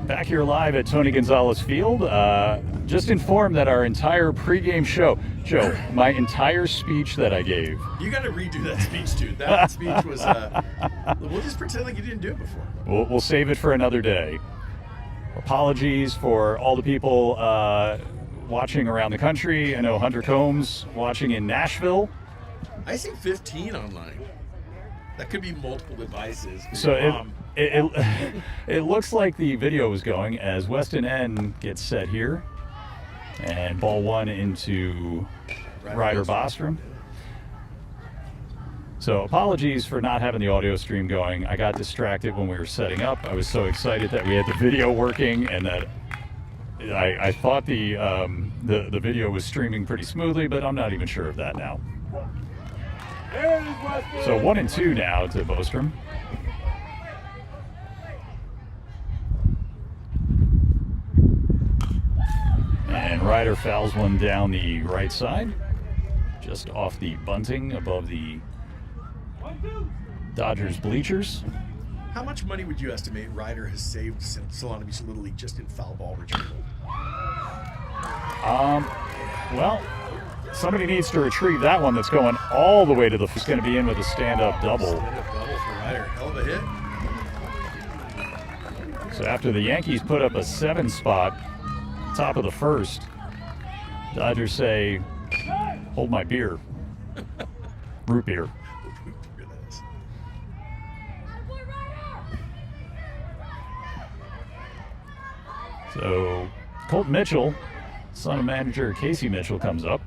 Back here live at Tony Gonzalez Field. Just informed that our entire pregame show, Joe, my entire speech that I gave. You got to redo that speech, dude. That speech was. We'll just pretend like you didn't do it before. We'll save it for another day. Apologies for all the people watching around the country. I know Hunter Combs watching in Nashville. I see 15 online. That could be multiple devices. So it looks like the video is going as Weston N gets set here. And ball one into Ryder Bostrom. So apologies for not having the audio stream going. I got distracted when we were setting up. I was so excited that we had the video working and that I thought the video was streaming pretty smoothly, but I'm not even sure of that now. So 1-2 now to Bostrom. And Ryder fouls one down the right side, just off the bunting above the Dodgers bleachers. How much money would you estimate Ryder has saved since Solana Beach Little League just in foul ball retrieval? Well, somebody needs to retrieve that one that's going all the way to the. It's going to be in with a stand-up double. Stand-up double for Ryder. Hell of a hit. So after the Yankees put up a 7 spot, top of the first, Dodgers say, "Hold my beer." Root beer. So Colton Mitchell, son of manager Casey Mitchell, comes up.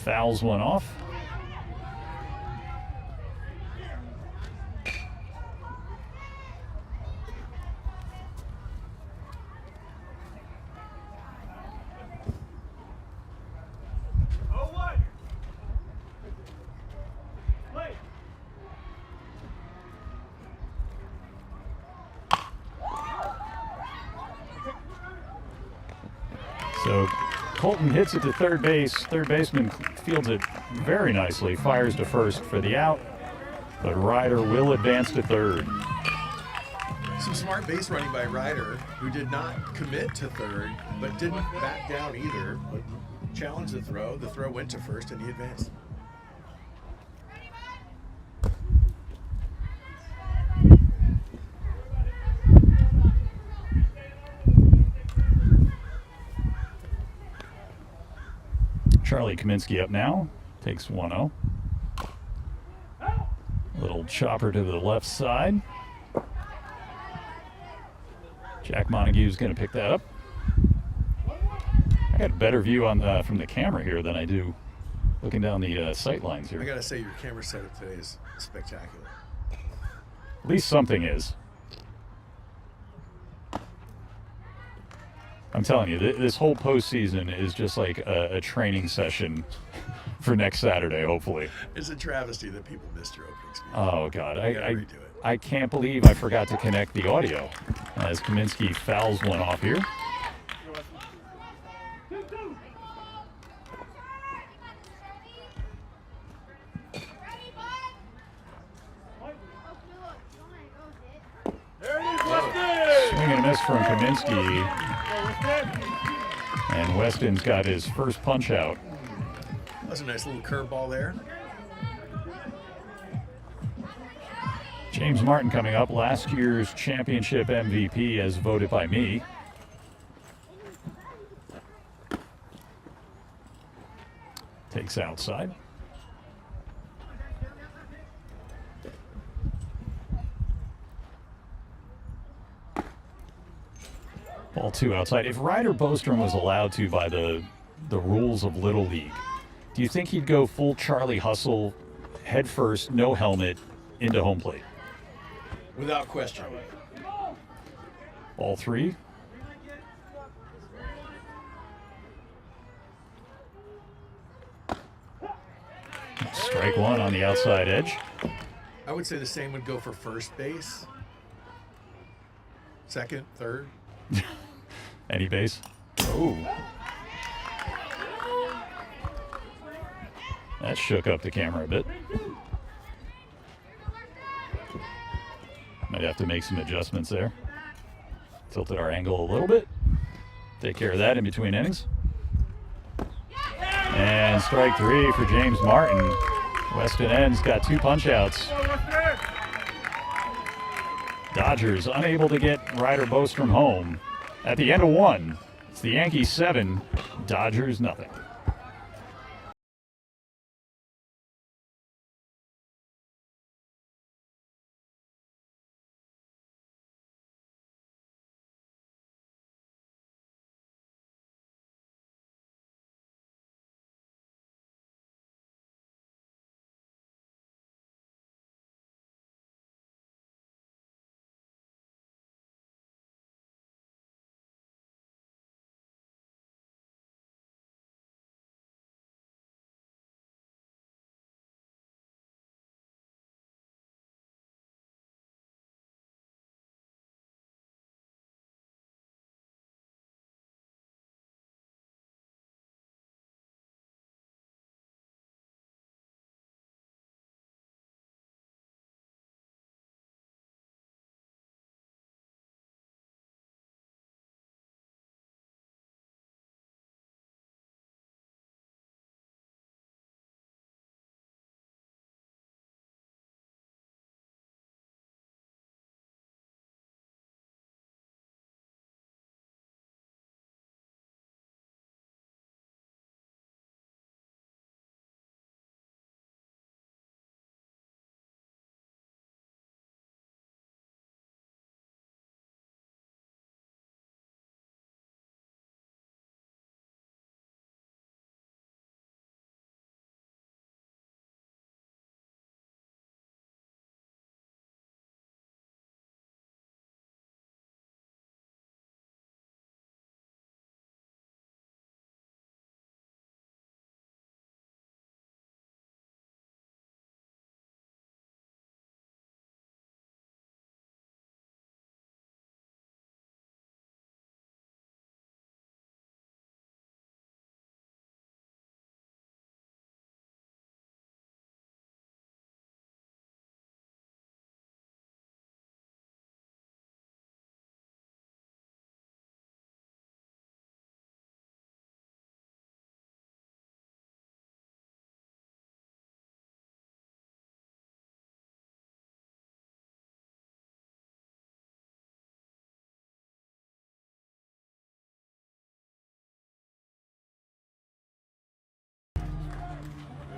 Fouls one off. So Colton hits it to third base. Third baseman fields it very nicely, fires to first for the out, but Ryder will advance to third. Some smart base running by Ryder, who did not commit to third, but didn't back down either, but challenged the throw. The throw went to first, and he advanced. Charlie Kaminsky up now, takes 1-0. Little chopper to the left side. Jack Montague's going to pick that up. I got a better view on from the camera here than I do looking down the sight lines here. I got to say, your camera setup today is spectacular. At least something is. I'm telling you, this whole postseason is just like a training session for next Saturday, hopefully. It's a travesty that people missed your opening speech. Oh, God. Redo it. I can't believe I forgot to connect the audio as Kaminsky fouls one off here. Swing and a miss from Kaminsky. And Weston's got his first punch out. That's a nice little curveball there. James Martin coming up, last year's championship MVP as voted by me. Takes outside. Ball 2 outside. If Ryder Bostrom was allowed to by the rules of Little League, do you think he'd go full Charlie Hustle, head first, no helmet, into home plate? Without question. Ball 3. Strike one on the outside edge. I would say the same would go for first base. Second, third. Any base? Oh. That shook up the camera a bit. Might have to make some adjustments there. Tilted our angle a little bit. Take care of that in between innings. And strike 3 for James Martin. Weston N's got 2 punch-outs. Dodgers unable to get Ryder Bostrom home. At the end of 1, it's the Yankees 7, Dodgers nothing.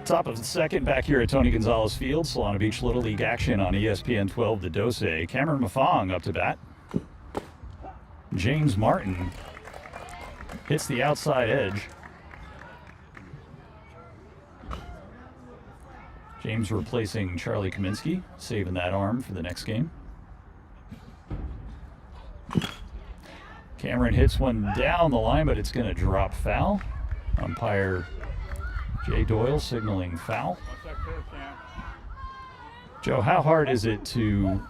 Top of the second, back here at Tony Gonzalez Field. Solana Beach Little League action on ESPN 12 to Dose. Cameron Mafong up to bat. James Martin hits the outside edge. James replacing Charlie Kaminsky, saving that arm for the next game. Cameron hits one down the line, but it's going to drop foul. Umpire Jay Doyle signaling foul. Joe, how hard is it to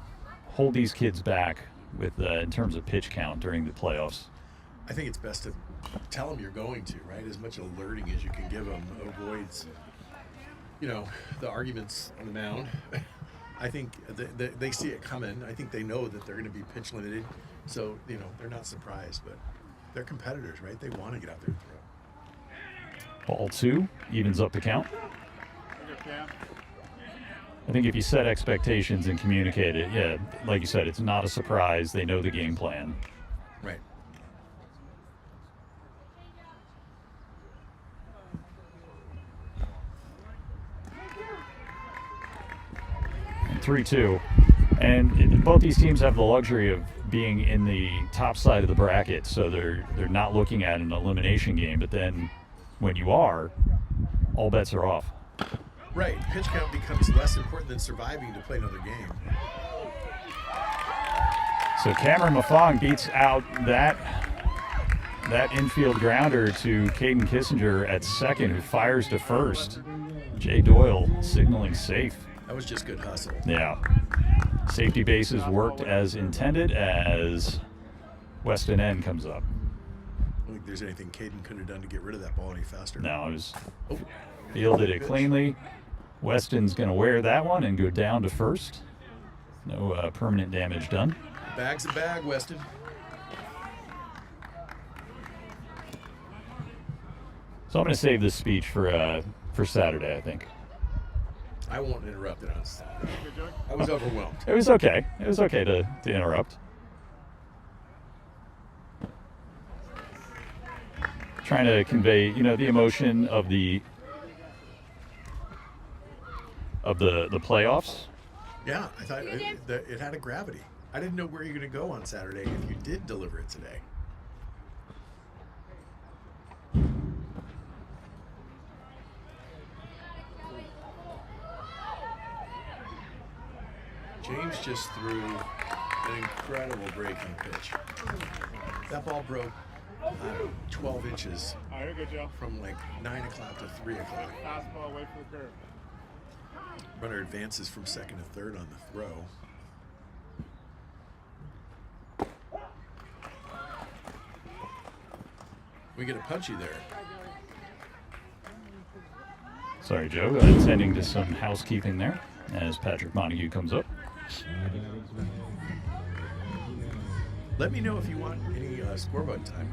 hold these kids back with in terms of pitch count during the playoffs? I think it's best to tell them you're going to, right? As much alerting as you can give them avoids, the arguments on the mound. I think they see it coming. I think they know that they're going to be pitch limited. So, they're not surprised, but they're competitors, right? They want to get out there and throw. Ball 2 evens up the count. I think if you set expectations and communicate it, yeah, like you said, it's not a surprise. They know the game plan. Right. And 3-2. And both these teams have the luxury of being in the top side of the bracket, so they're not looking at an elimination game. But then when you are, all bets are off. Right. Pitch count becomes less important than surviving to play another game. So Cameron Mafong beats out that infield grounder to Caden Kissinger at second, who fires to first. Jay Doyle signaling safe. That was just good hustle. Yeah. Safety bases worked as intended as Weston N comes up. I don't think there's anything Caden could have done to get rid of that ball any faster. No, it was fielded it cleanly. Weston's going to wear that one and go down to first. No permanent damage done. Bag's a bag, Weston. So I'm going to save this speech for Saturday, I think. I won't interrupt it on Saturday. I was overwhelmed. It was okay. It was okay to interrupt. Trying to convey, the emotion of the playoffs. Yeah, I thought it had a gravity. I didn't know where you're going to go on Saturday if you did deliver it today. James just threw an incredible breaking pitch. That ball broke, I don't know, 12 inches from like 9 o'clock to 3 o'clock. Fastball, wait for the curve. Runner advances from second to third on the throw. We get a punchy there. Sorry, Joe. Attending to some housekeeping there as Patrick Montague comes up. Let me know if you want any scorebug time.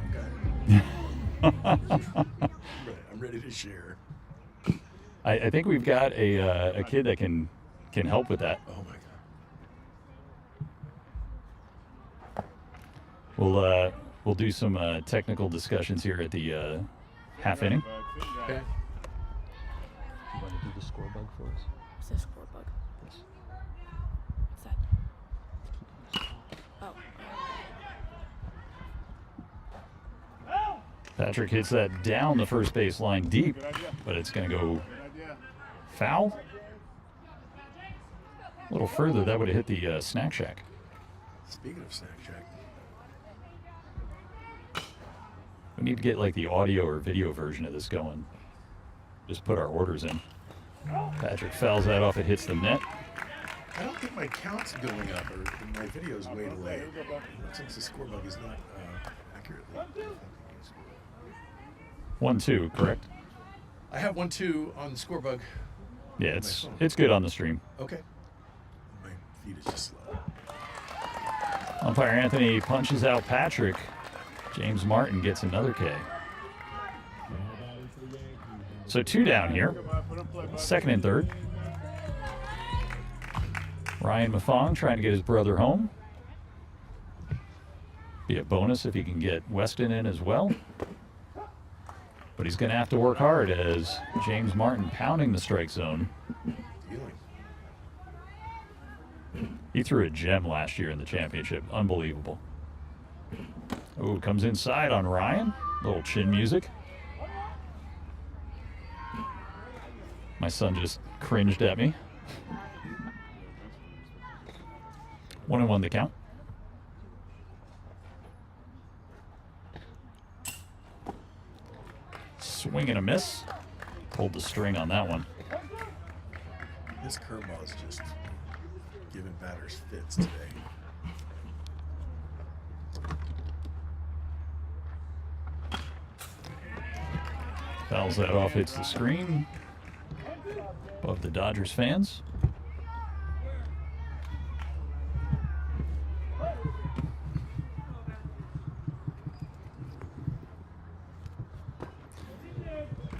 I'm ready to share. I think we've got a kid that can help with that. Oh my God. We'll do some technical discussions here at the half inning. Okay. You want to do the score bug for us? What's the score bug? Yes. What's that? Oh. Patrick hits that down the first base line deep, but it's going to go foul. A little further, that would have hit the snack shack. Speaking of Snack Shack, We need to get like the audio or video version of this going. Just put our orders in. Patrick fouls that off. It hits the net. I don't think my count's going up or my video's way delayed. Since the score bug is not accurately. 1-2, correct? I have 1-2 on the score bug. Yeah, it's good on the stream. Okay. My feed is just slow. Umpire Anthony punches out Patrick. James Martin gets another K. So 2 down here. Second and third. Ryan Mafong trying to get his brother home. Be a bonus if he can get Weston in as well. But he's going to have to work hard as James Martin pounding the strike zone. Dealing. He threw a gem last year in the championship. Unbelievable. Oh, comes inside on Ryan. Little chin music. My son just cringed at me. 1-1 the count. Swing and a miss. Pulled the string on that one. This curveball is just giving batters fits today. Fouls that off, hits the screen. Above the Dodgers fans.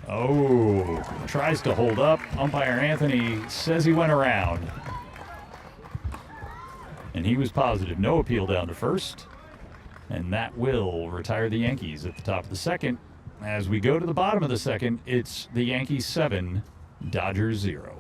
Oh, tries to hold up. Umpire Anthony says he went around. And he was positive. No appeal down to first. And that will retire the Yankees at the top of the second. As we go to the bottom of the second, it's the Yankees 7, Dodgers 0.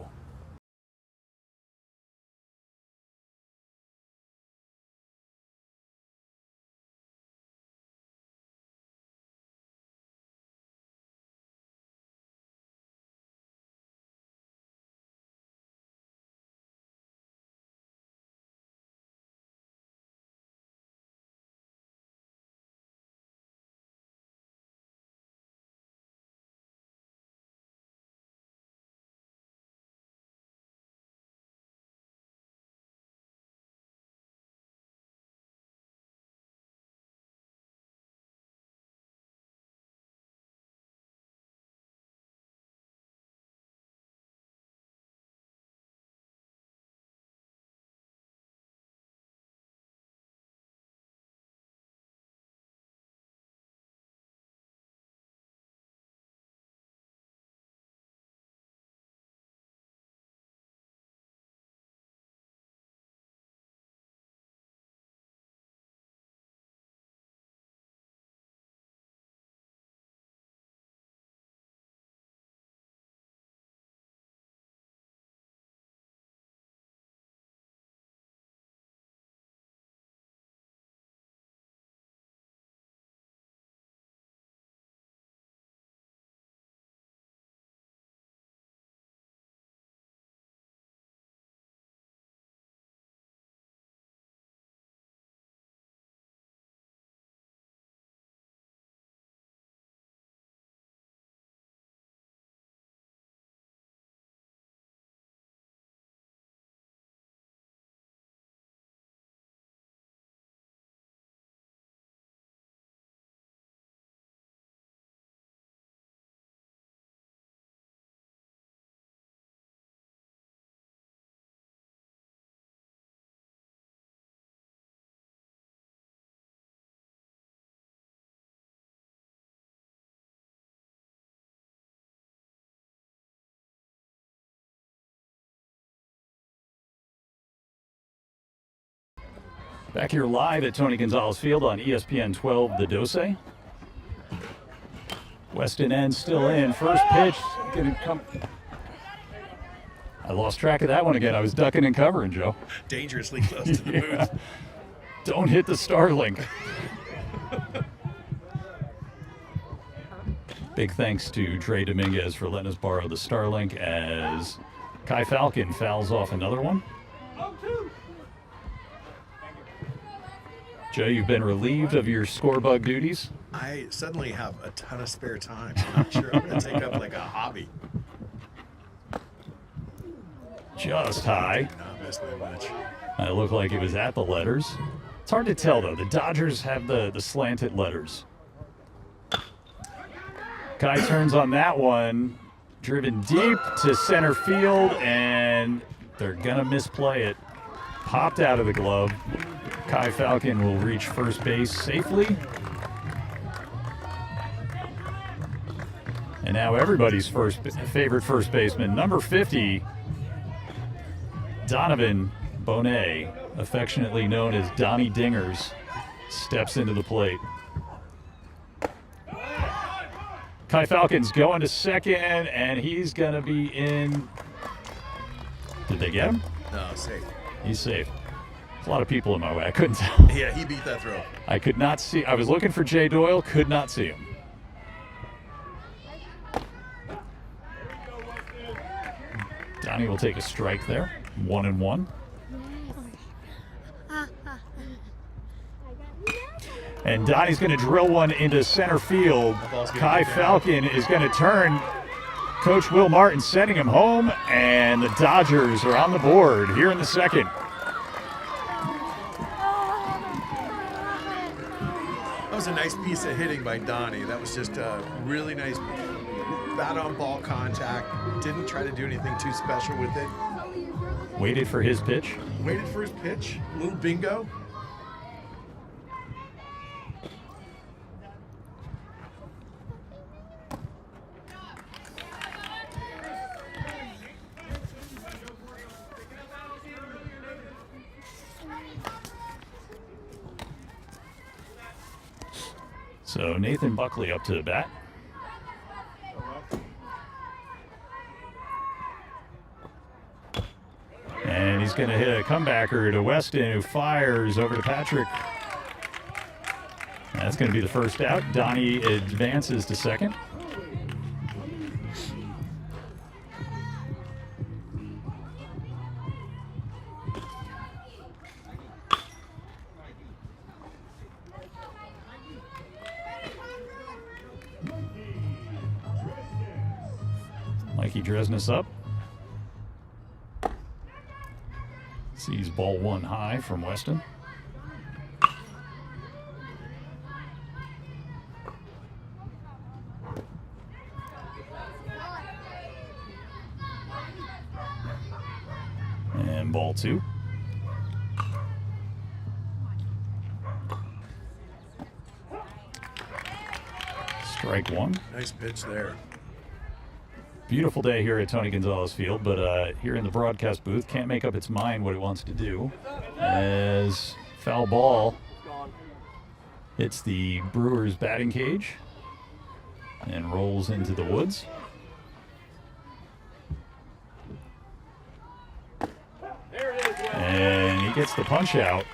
Back here live at Tony Gonzalez Field on ESPN 12, The Dose. Weston End still in. First pitch. Gonna come. I lost track of that one again. I was ducking and covering, Joe. Dangerously close to the booth. Don't hit the Starlink. Big thanks to Dre Dominguez for letting us borrow the Starlink as Kai Falcon fouls off another one. Joe, you've been relieved of your scorebug duties. I suddenly have a ton of spare time. I'm not sure I'm going to take up like a hobby. Just high. Not miss by much. It looked like it was at the letters. It's hard to tell, though. The Dodgers have the slanted letters. Kai turns on that one. Driven deep to center field, and they're going to misplay it. Popped out of the glove. Kai Falcon will reach first base safely. And now everybody's favorite first baseman, number 50, Donovan Bonet, affectionately known as Donnie Dingers, steps into the plate. Kai Falcon's going to second, and he's going to be in. Did they get him? No, safe. He's safe. There's a lot of people in my way. I couldn't tell. Yeah, he beat that throw. I could not see. I was looking for Jay Doyle, could not see him. Donnie will take a strike there. 1-1. And Donnie's going to drill one into center field. Kai Falcon is going to turn. Coach Will Martin sending him home, and the Dodgers are on the board here in the second. That was a nice piece of hitting by Donnie. That was just a really nice bat on ball contact. Didn't try to do anything too special with it. Waited for his pitch. Waited for his pitch. Little bingo. So Nathan Buckley up to the bat. And he's going to hit a comebacker to Weston, who fires over to Patrick. That's going to be the first out. Donnie advances to second. Mikey Dresnes up. Sees ball one high from Weston. And ball two. Strike one. Nice pitch there. Beautiful day here at Tony Gonzalez Field, but here in the broadcast booth, can't make up its mind what it wants to do. As foul ball hits the Brewers batting cage and rolls into the woods. And he gets the punch out.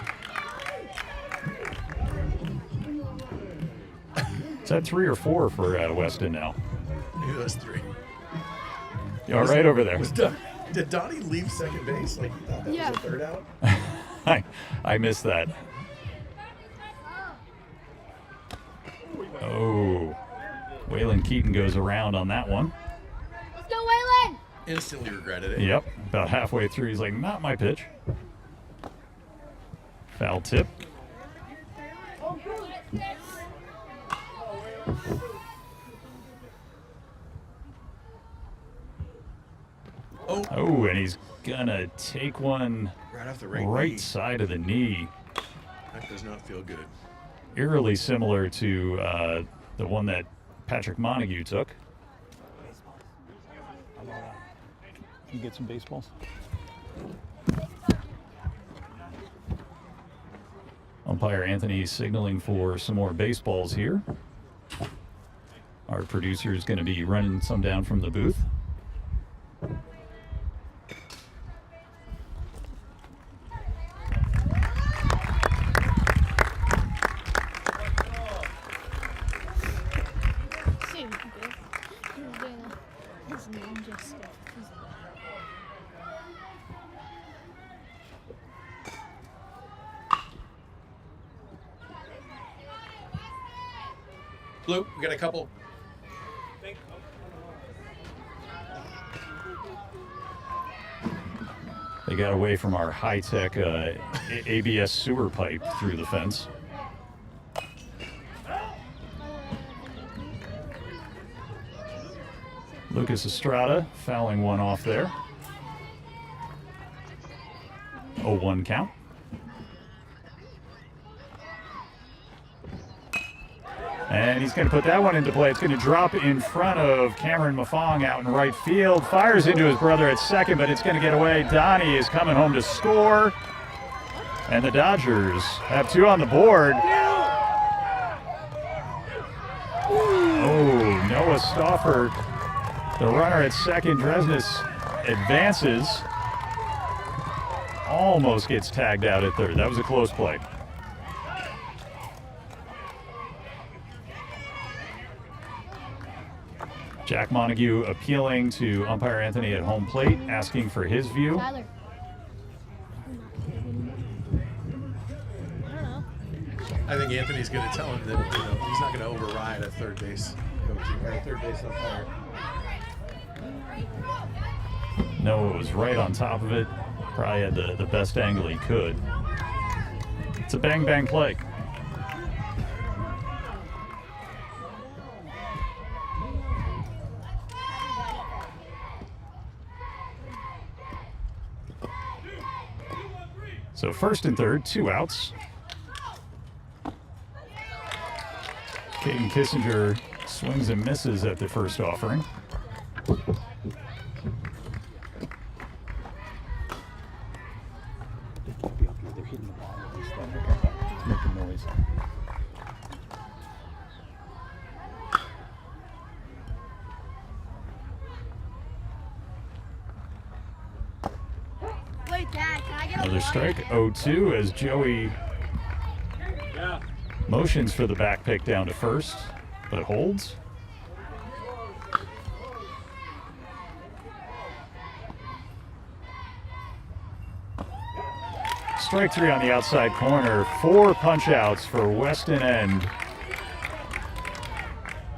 Is that 3 or 4 for Weston now? It was 3. You all right over there? Did Donnie leave second base? Like he thought that was a third out? I missed that. Oh, Waylon Keaton goes around on that one. Let's go, Waylon! Instantly regretted it. Yep, about halfway through, he's like, not my pitch. Foul tip. Oh, and he's gonna take one Right off the right knee. side of the knee. That does not feel good. Eerily similar to the one that Patrick Montague took. Can you get some baseballs? Umpire Anthony signaling for some more baseballs here. Our producer is going to be running some down from the booth. Blue, we got a couple. They got away from our high-tech ABS sewer pipe through the fence. Lucas Estrada fouling one off there. 0-1 count. And he's going to put that one into play. It's going to drop in front of Cameron Mafong out in right field. Fires into his brother at second, but it's going to get away. Donnie is coming home to score. And the Dodgers have two on the board. Oh, Noah Stauffer, the runner at second. Dresnes advances. Almost gets tagged out at third. That was a close play. Jack Montague appealing to umpire Anthony at home plate, asking for his view. Tyler. I think Anthony's going to tell him that he's not going to override a third base coach or a third base umpire. Noah was right on top of it. Probably had the best angle he could. It's a bang-bang play. So first and third, 2 outs. Caden Kissinger swings and misses at the first offering. They're hitting the ball with this thing. It's making noise. Wait, Dad, can I get a Another water? strike, 0-2 as Joey motions for the back pick down to first, but holds. Strike 3 on the outside corner. 4 punch outs for Weston End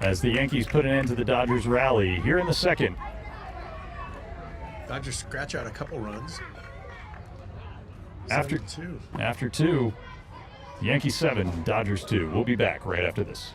as the Yankees put an end to the Dodgers rally here in the second. Dodgers scratch out a couple runs. After 7-2. After 2, Yankees 7, Dodgers 2. We'll be back right after this.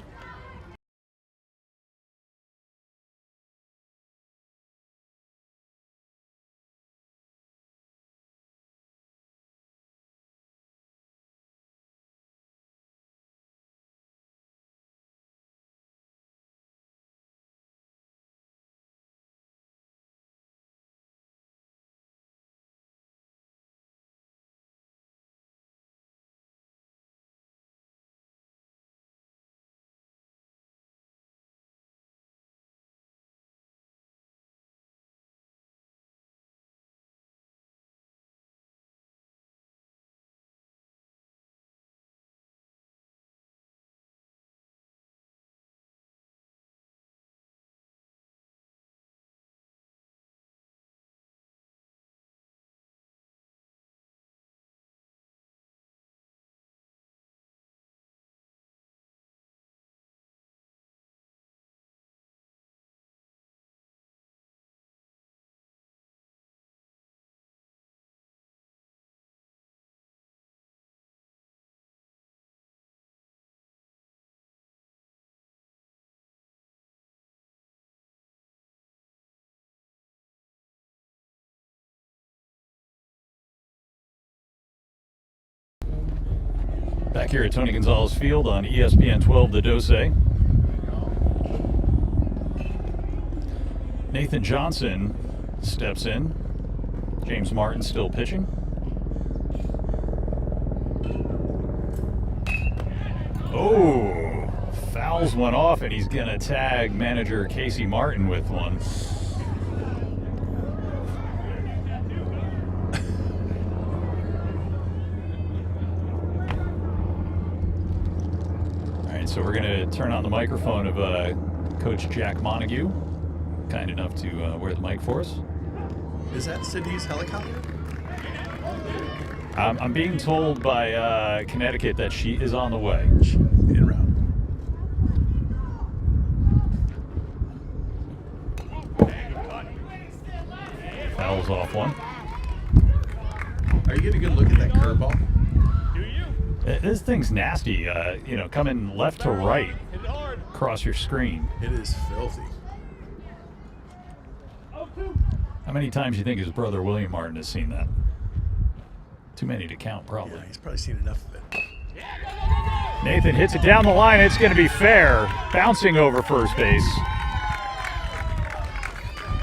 Back here at Tony Gonzalez Field on ESPN 12, the Dose. Nathan Johnson steps in. James Martin still pitching. Oh, fouls one off, and he's going to tag manager Casey Martin with one. All right, so we're going to turn on the microphone of Coach Jack Montague, kind enough to wear the mic for us. Is that Sydney's helicopter? I'm being told by Connecticut that she is on the way. En route. Fouls off one. Are you getting a good look at that curveball? This thing's nasty. Coming left to right across your screen. It is filthy. How many times do you think his brother William Martin has seen that? Too many to count, probably. Yeah, he's probably seen enough of it. Nathan hits it down the line. It's going to be fair. Bouncing over first base.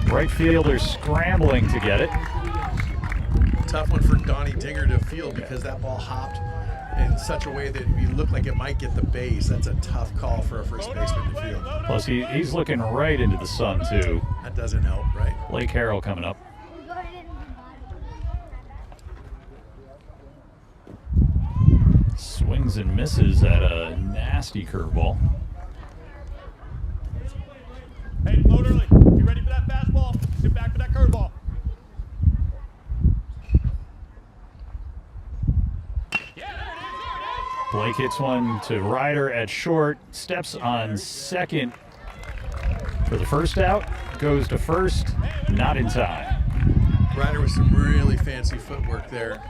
Right fielder scrambling to get it. Tough one for Donnie Digger to field because that ball hopped in such a way that you look like it might get the base. That's a tough call for a first baseman to field. Plus, he's looking right into the sun, too. That doesn't help, right? Blake Harrell coming up. Swings and misses at a nasty curveball. Hey, load early. Be ready for that fastball. Sit back for that curveball. Blake hits one to Ryder at short, steps on second for the first out, goes to first, not in time. Ryder with some really fancy footwork there.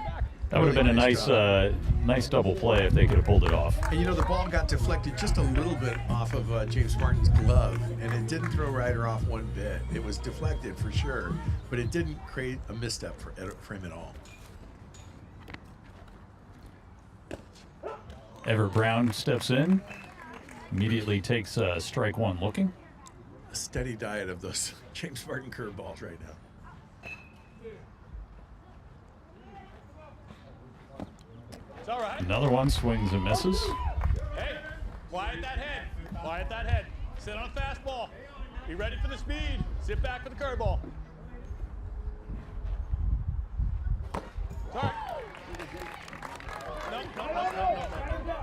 That would have been a nice double play if they could have pulled it off. And the ball got deflected just a little bit off of James Martin's glove, and it didn't throw Ryder off one bit. It was deflected for sure, but it didn't create a misstep for him at all. Everett Brown steps in, immediately takes strike one looking. A steady diet of those James Martin curveballs right now. It's all right. Another one swings and misses. Hey, quiet that head. Quiet that head. Sit on a fastball. Be ready for the speed. Sit back for the curveball. It's all right. No.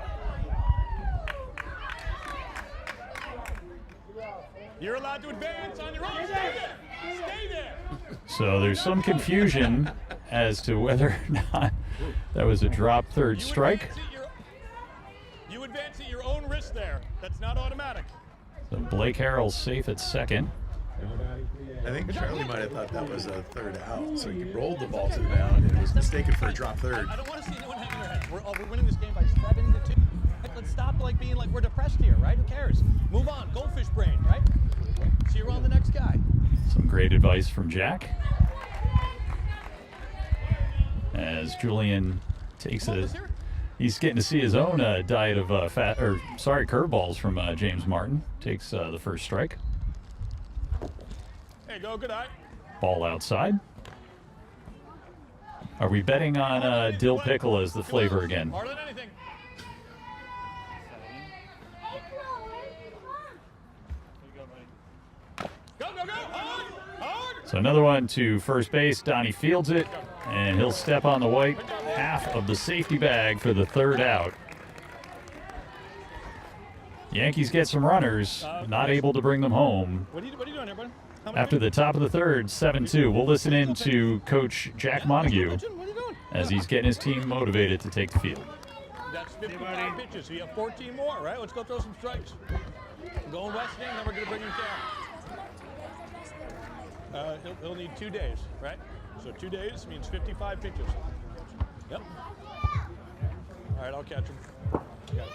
You're allowed to advance on your own. Stay there. Stay there. So there's some confusion as to whether or not that was a drop third strike. You advance at your own risk there. That's not automatic. So Blake Harrell's safe at second. I think Charlie might have thought that was a third out, so he rolled the ball to the mound and was mistaken for a drop third. I don't want to see anyone hanging their head. We're winning this game by 7-2. Let's stop being like we're depressed here, right? Who cares? Move on. Goldfish brain, right? See you around the next guy. Some great advice from Jack. As Julian takes he's getting to see his own diet of curveballs from James Martin. Takes the first strike. Hey, go, good eye. Ball outside. Are we betting on dill pickle as the flavor again? Harder than anything. Go, hard. So another one to first base. Donnie fields it, and he'll step on the white half of the safety bag for the third out. Yankees get some runners, not able to bring them home. What are you doing here, buddy? After the top of the third, 7-2. We'll listen in to Coach Jack Montague What are you doing? as he's getting his team motivated to take the field. That's 55 pitches, so you have 14 more, right? Let's go throw some strikes. Going west inning, then we're going to bring him down. He'll need 2 days, right? So 2 days means 55 pitches. Yep. All right, I'll catch him. Got it.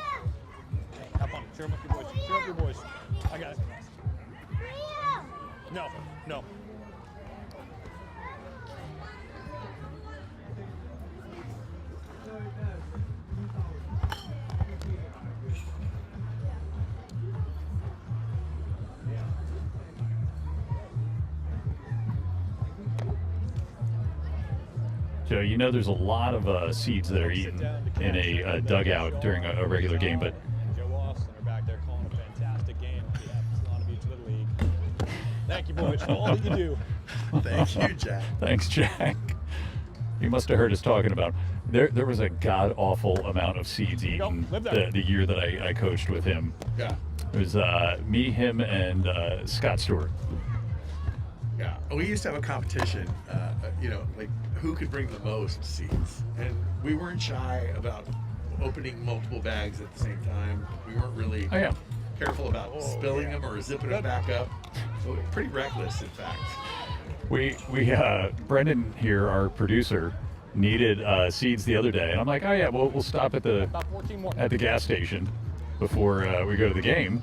Have fun. Cheer him up, your boys. Cheer up your boys. I got it. No. Joe, there's a lot of seeds that are eaten in a dugout during a regular game, but you boys for all that you do. Thank you, Jack. Thanks, Jack. You must have heard us talking about. There was a god awful amount of seeds eaten live there. the year that I coached with him. Yeah. It was me, him, and Scott Stewart. Yeah. We used to have a competition, like who could bring the most seeds. And we weren't shy about opening multiple bags at the same time. We weren't really Oh yeah. careful about spilling them or zipping them back up. So pretty reckless, in fact. We Brendan here, our producer, needed seeds the other day, and I'm like, oh yeah, we'll stop at the About 14 more. gas station before we go to the game.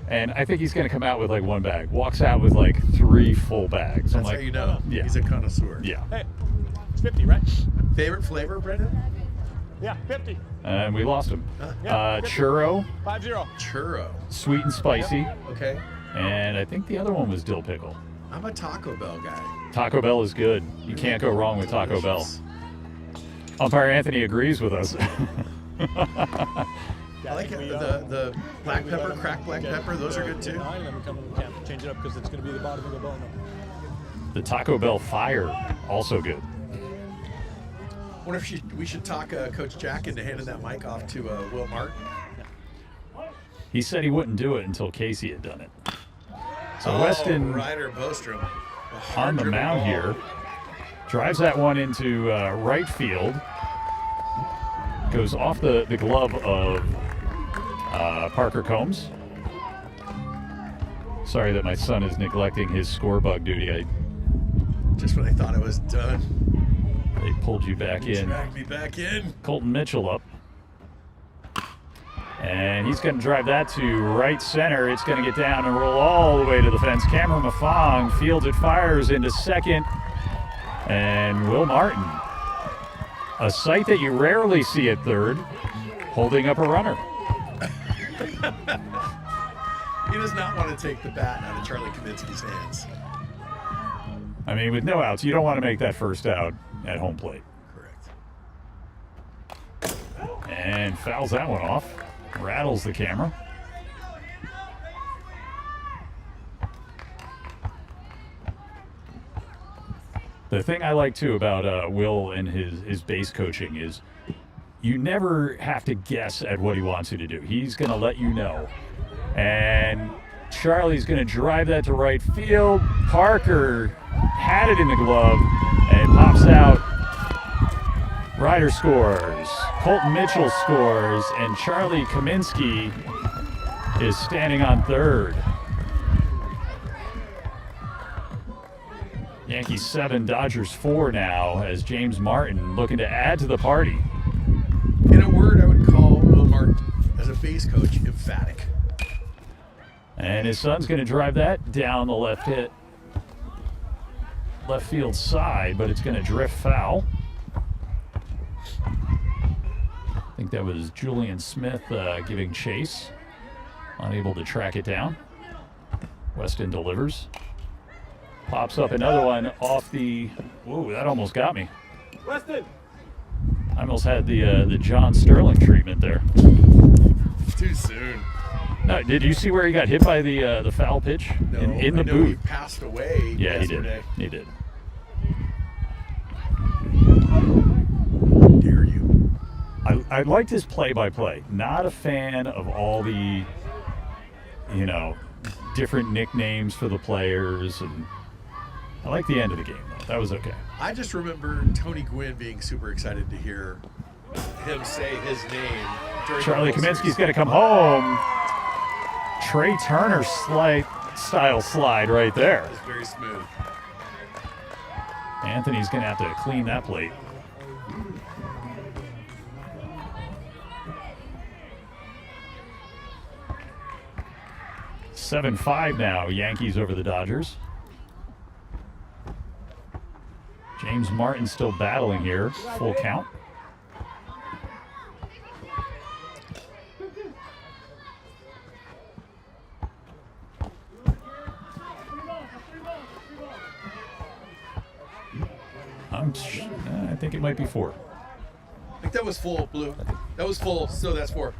And I think he's going to come out with like one bag. Walks out with like 3 full bags. I'm That's like, how you know. Yeah. He's a connoisseur. Yeah. Hey, it's 50, right? Favorite flavor, Brendan? Yeah, 50. And we lost him. Yeah, 50. Churro, 5-0. Churro. sweet and spicy, Okay. and I think the other one was dill pickle. I'm a Taco Bell guy. Taco Bell is good. You can't go wrong with Taco Bell. Delicious. Umpire Anthony agrees with us. I like the black pepper, cracked black pepper. Those are good too. 9, and then we come to the camp and change it up because it's going to be the bottom of the bone. The Taco Bell Fire, also good. Wonder if we should talk Coach Jack into handing that mic off to Will Martin. He said he wouldn't do it until Casey had done it. So Weston Ryder Bostrom on the mound here drives that one into right field. Goes off the glove of Parker Combs. Sorry that my son is neglecting his score bug duty. Just when I thought I was done, They pulled you back in. dragged me back in. Colton Mitchell up. And he's going to drive that to right center. It's going to get down and roll all the way to the fence. Cameron Mafong fields it, fires into second. And Will Martin, a sight that you rarely see at third, holding up a runner. He does not want to take the bat out of Charlie Kaminsky's hands. I mean, with no outs, you don't want to make that first out at home plate. Correct. And fouls that one off. Rattles the camera. The thing I like too about Will and his base coaching is you never have to guess at what he wants you to do. He's going to let you know. And Charlie's going to drive that to right field. Parker had it in the glove and it pops out. Ryder scores. Colton Mitchell scores. And Charlie Kaminsky is standing on third. Yankees 7, Dodgers 4 now as James Martin looking to add to the party. In a word, I would call Will Martin, as a base coach, emphatic. And his son's going to drive that down the left field side, but it's going to drift foul. I think that was Julian Smith giving chase. Unable to track it down. Weston delivers. Pops up another one off the... Whoa, that almost got me. Weston! I almost had the John Sterling treatment there. Too soon. No, did you see where he got hit by the foul pitch? No, in the I know boot. He passed away Yeah, yesterday. he did. Dare you? I liked his play-by-play. Not a fan of all the, different nicknames for the players, and I like the end of the game though. That was okay. I just remember Tony Gwynn being super excited to hear him say his name during Charlie the World Kaminsky's Series. going to come home. Trey Turner style slide right there. It was very smooth. Anthony's going to have to clean that plate. Seven 5 now, Yankees over the Dodgers. James Martin still battling here, full count. I think it might be 4. I think that was full, Blue. That was full, so that's 4.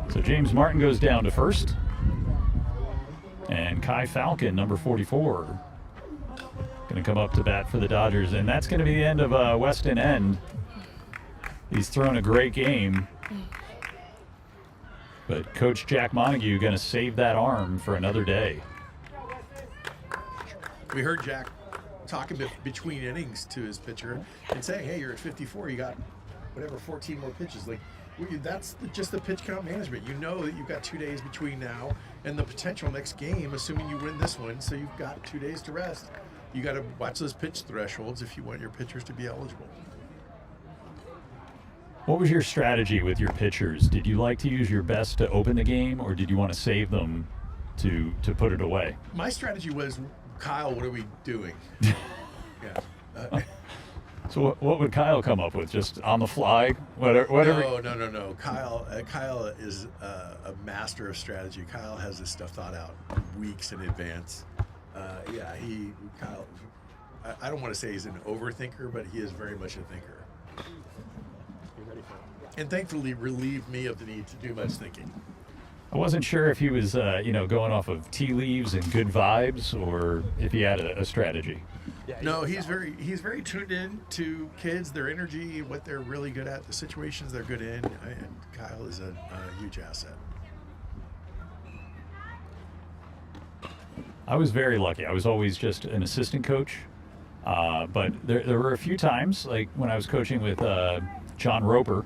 So James Martin goes down to first. And Kai Falcon, number 44, going to come up to bat for the Dodgers. And that's going to be the end of Weston End. He's thrown a great game. But Coach Jack Montague going to save that arm for another day. We heard Jack talking between innings to his pitcher and saying, hey, you're at 54, you got whatever, 14 more pitches. Like, that's just the pitch count management. You know that you've got 2 days between now and the potential next game, assuming you win this one, so you've got 2 days to rest. You got to watch those pitch thresholds if you want your pitchers to be eligible. What was your strategy with your pitchers? Did you like to use your best to open the game, or did you want to save them to put it away? My strategy was, Kyle, what are we doing? Yeah. So what would Kyle come up with? Just on the fly? Whatever. No. Kyle is a master of strategy. Kyle has this stuff thought out weeks in advance. Kyle, I don't want to say he's an overthinker, but he is very much a thinker. And thankfully relieved me of the need to do much thinking. I wasn't sure if he was, going off of tea leaves and good vibes, or if he had a strategy. No, he's very tuned in to kids, their energy, what they're really good at, the situations they're good in, and Kyle is a huge asset. I was very lucky. I was always just an assistant coach, but there were a few times, like when I was coaching with John Roper.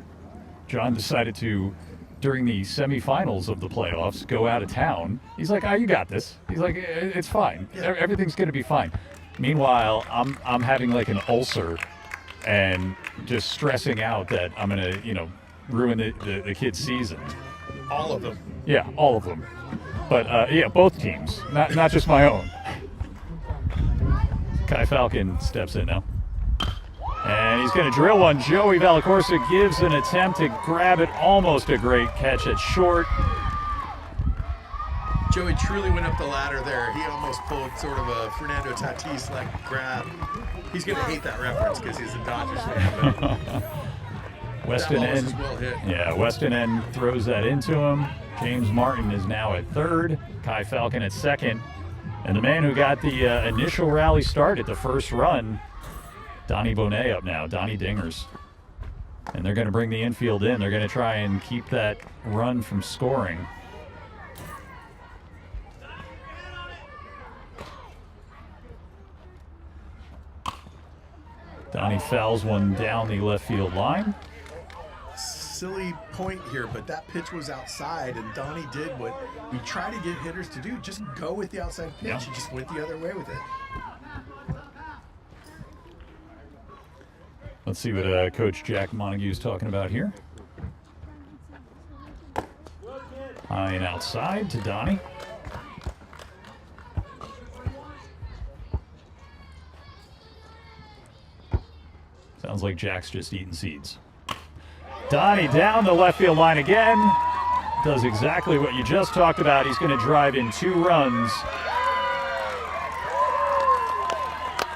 John decided to, during the semifinals of the playoffs, go out of town. He's like, you got this. He's like, it's fine. Yeah. Everything's going to be fine. Meanwhile, I'm having like an ulcer and just stressing out that I'm going to, ruin the kids' season. All of them. Yeah, all of them. But, both teams, not just my own. Kai Falcon steps in now. And he's going to drill one. Joey Valacorsa gives an attempt to grab it. Almost a great catch at short. Joey truly went up the ladder there. He almost pulled sort of a Fernando Tatis-like grab. He's going to hate that reference because he's a Dodgers fan. But Weston that ball was End. just well hit. Yeah, Weston End throws that into him. James Martin is now at third. Kai Falcon at second. And the man who got the initial rally start at the first run, Donnie Bonet up now, Donnie Dingers. And they're going to bring the infield in. They're going to try and keep that run from scoring. Donnie fouls one down the left field line. Silly point here, but that pitch was outside, and Donnie did what we try to get hitters to do. Just go with the outside pitch. Yeah. He just went the other way with it. Let's see what Coach Jack Montague is talking about here. High and outside to Donnie. Sounds like Jack's just eating seeds. Donnie down the left field line again. Does exactly what you just talked about. He's going to drive in 2 runs.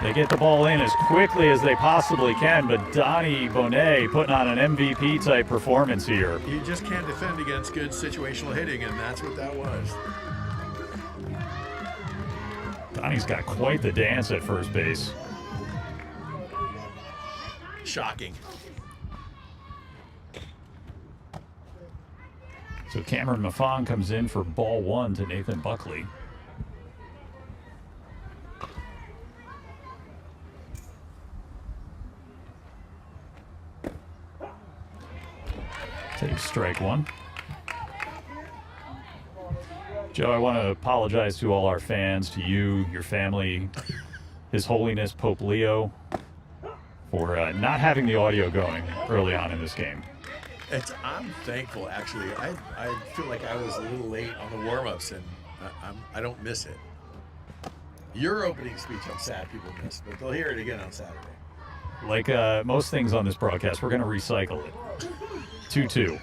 They get the ball in as quickly as they possibly can, but Donnie Bonet putting on an MVP-type performance here. You just can't defend against good situational hitting, and that's what that was. Donnie's got quite the dance at first base. Shocking. So Cameron Maffon comes in for ball 1 to Nathan Buckley. Takes strike 1. Joe, I want to apologize to all our fans, to you, your family, His Holiness Pope Leo, for not having the audio going early on in this game. I'm thankful, actually. I feel like I was a little late on the warm-ups, and I don't miss it. Your opening speech, I'm sad people missed, but they'll hear it again on Saturday. Like most things on this broadcast, we're going to recycle it. 2-2.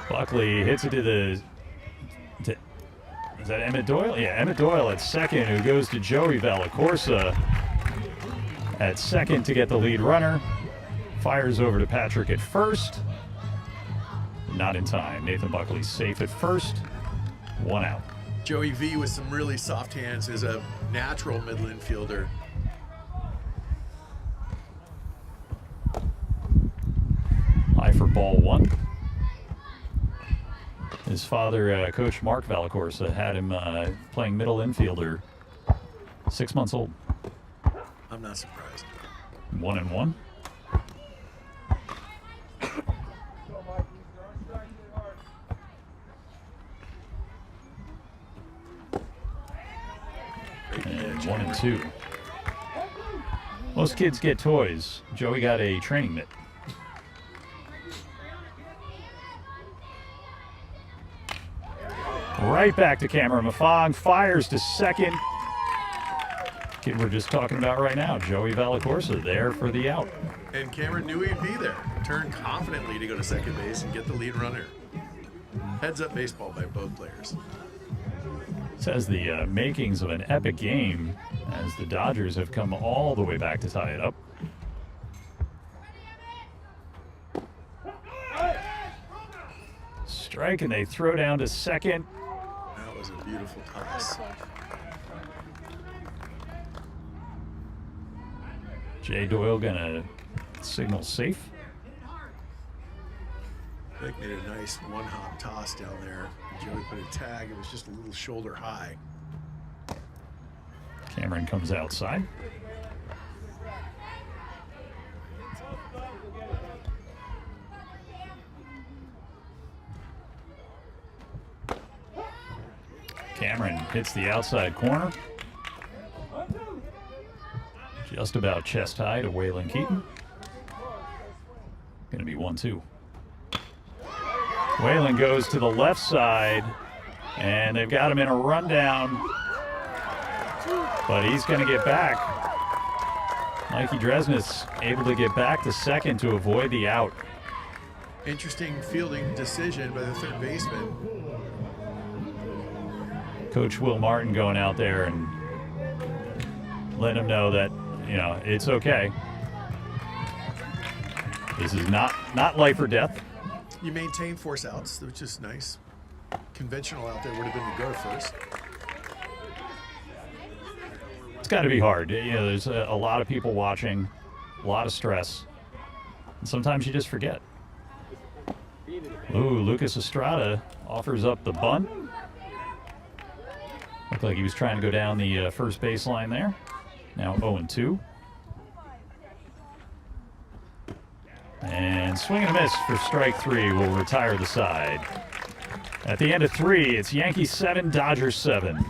Buckley hits it to the... Is that Emmett Doyle? Yeah, Emmett Doyle at second, who goes to Joey Valacorsa at second to get the lead runner. Fires over to Patrick at first. Not in time. Nathan Buckley's safe at first. 1 out. Joey V with some really soft hands is a natural middle infielder. High for ball 1. His father, Coach Mark Valacorsa, had him playing middle infielder. 6 months old. I'm not surprised. 1-1. And 1-2. Most kids get toys. Joey got a training mitt. Right back to Cameron Mafong. Fires to second. Kid we're just talking about right now, Joey Valacorsa, there for the out. And Cameron knew he'd be there. Turned confidently to go to second base and get the lead runner. Heads up baseball by both players. This has the makings of an epic game as the Dodgers have come all the way back to tie it up. Strike, and they throw down to second. That was a beautiful toss. Jay Doyle gonna signal safe. Blake made a nice one-hop toss down there. Joey put a tag. It was just a little shoulder high. Cameron comes outside. Cameron hits the outside corner. Just about chest high to Waylon Keaton. Going to be 1-2. Waylon goes to the left side, and they've got him in a rundown. But he's going to get back. Mikey Dresnitz able to get back to second to avoid the out. Interesting fielding decision by the third baseman. Coach Will Martin going out there and letting him know that, you know, it's okay. This is not life or death. You maintain force outs, which is nice. Conventional out there would have been to go first. It's got to be hard. You know, there's a lot of people watching, a lot of stress. And sometimes you just forget. Ooh, Lucas Estrada offers up the bunt. Looked like he was trying to go down the first baseline there. Now 0-2. And swing and a miss for strike 3 will retire the side. At the end of 3, it's Yankees 7, Dodgers 7.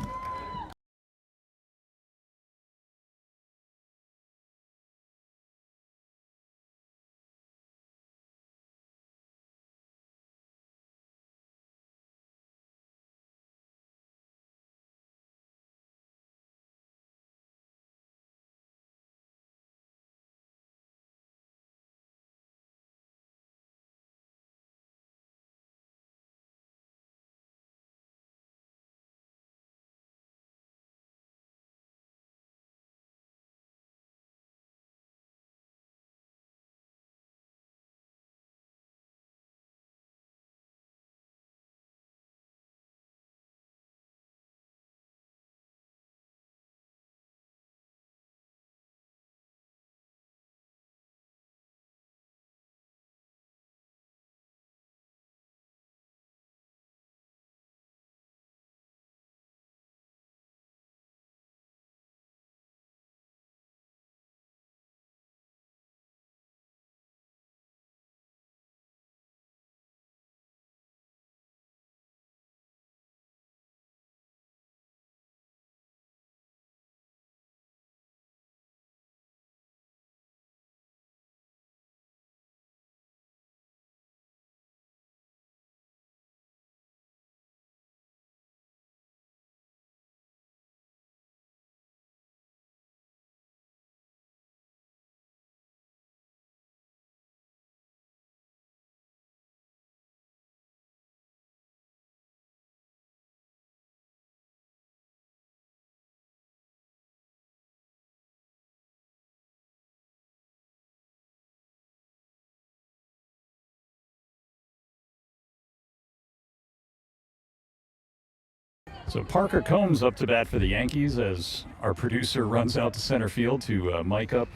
So Parker Combs up to bat for the Yankees as our producer runs out to center field to mic up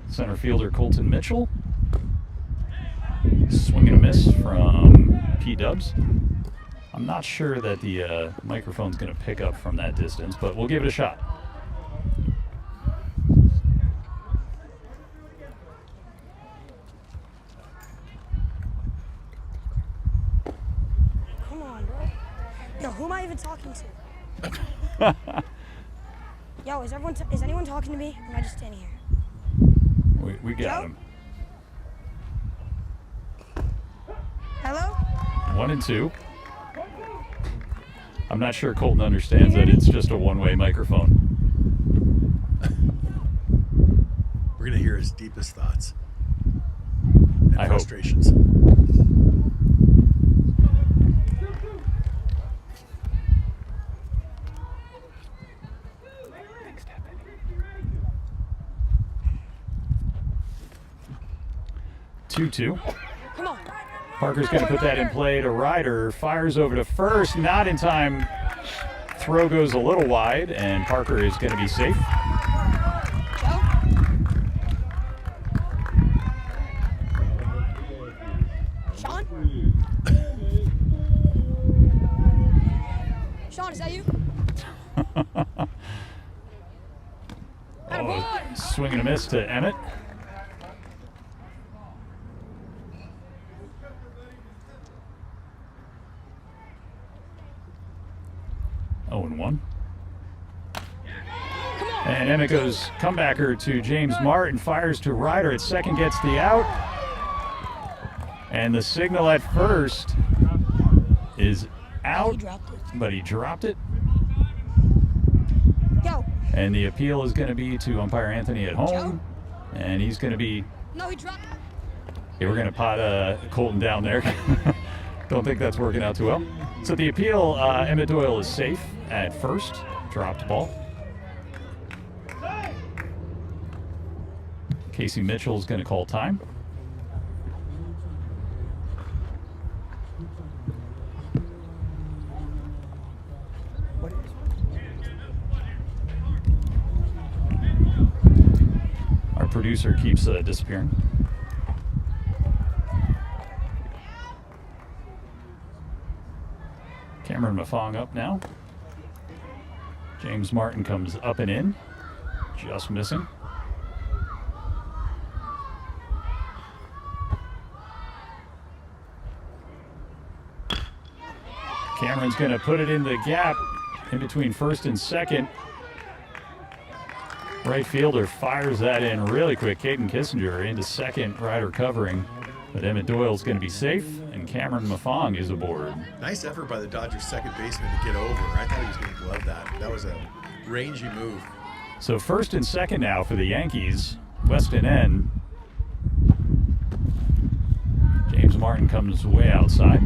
center fielder Colton Mitchell. Swing and a miss from P-Dubs. I'm not sure that the microphone's going to pick up from that distance, but we'll give it a shot. Come on, bro. Yo, who am I even talking to? Yo, is anyone talking to me? Or am I just standing here? We got him. Hello? 1-2. I'm not sure Colton understands that it's just a one-way microphone. We're gonna hear his deepest thoughts and I hope. frustrations. Two-two. Come on. Parker's going to put that in play to Ryder. Fires over to first. Not in time. Throw goes a little wide, and Parker is going to be safe. Joe? Sean? Sean, is that you? Oh, swing and a miss to Emmett. And 1. And Emmett goes comebacker to James Martin, fires to Ryder at second, gets the out. And the signal at first is out, but he dropped it. Yo. And the appeal is going to be to umpire Anthony at home. And he's going to be... No, he dropped it. Okay, we're going to pot Colton down there. Don't think that's working out too well. So the appeal, Emmett Doyle is safe at first. Dropped ball. Casey Mitchell is going to call time. Our producer keeps disappearing. Cameron Mafong up now. James Martin comes up and in. Just missing. Cameron's going to put it in the gap in between first and second. Right fielder fires that in really quick. Caden Kissinger into second, Ryder covering. But Emmett Doyle's going to be safe, and Cameron Mafong is aboard. Nice effort by the Dodgers second baseman to get over. I thought he was going to glove that. That was a rangy move. So first and second now for the Yankees. Weston N. James Martin comes way outside.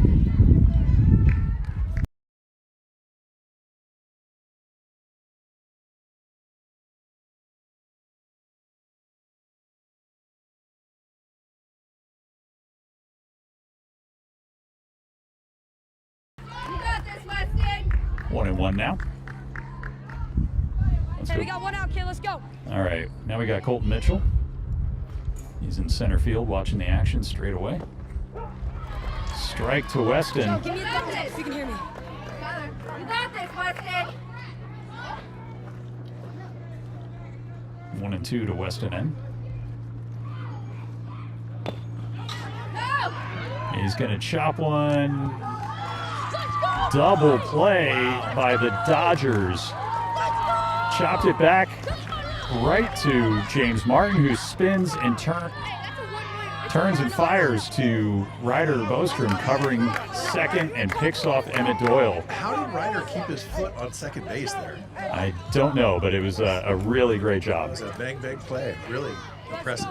You got this, Weston. 1-1 now. Let's Hey, go. we got one out, kid. Let's go. All right, now we got Colton Mitchell. He's in center field watching the action straight away. Strike to Weston. Joe, give me a thumbs up if you can hear me. You got this, Weston. 1-2 to Weston N. Go. He's going to chop one. Double play by the Dodgers. Chopped it back right to James Martin, who spins and turns and fires to Ryder Bostrom, covering second, and picks off Emmett Doyle. How did Ryder keep his foot on second base there? I don't know, but it was a really great job. It was a bang play. Really impressive.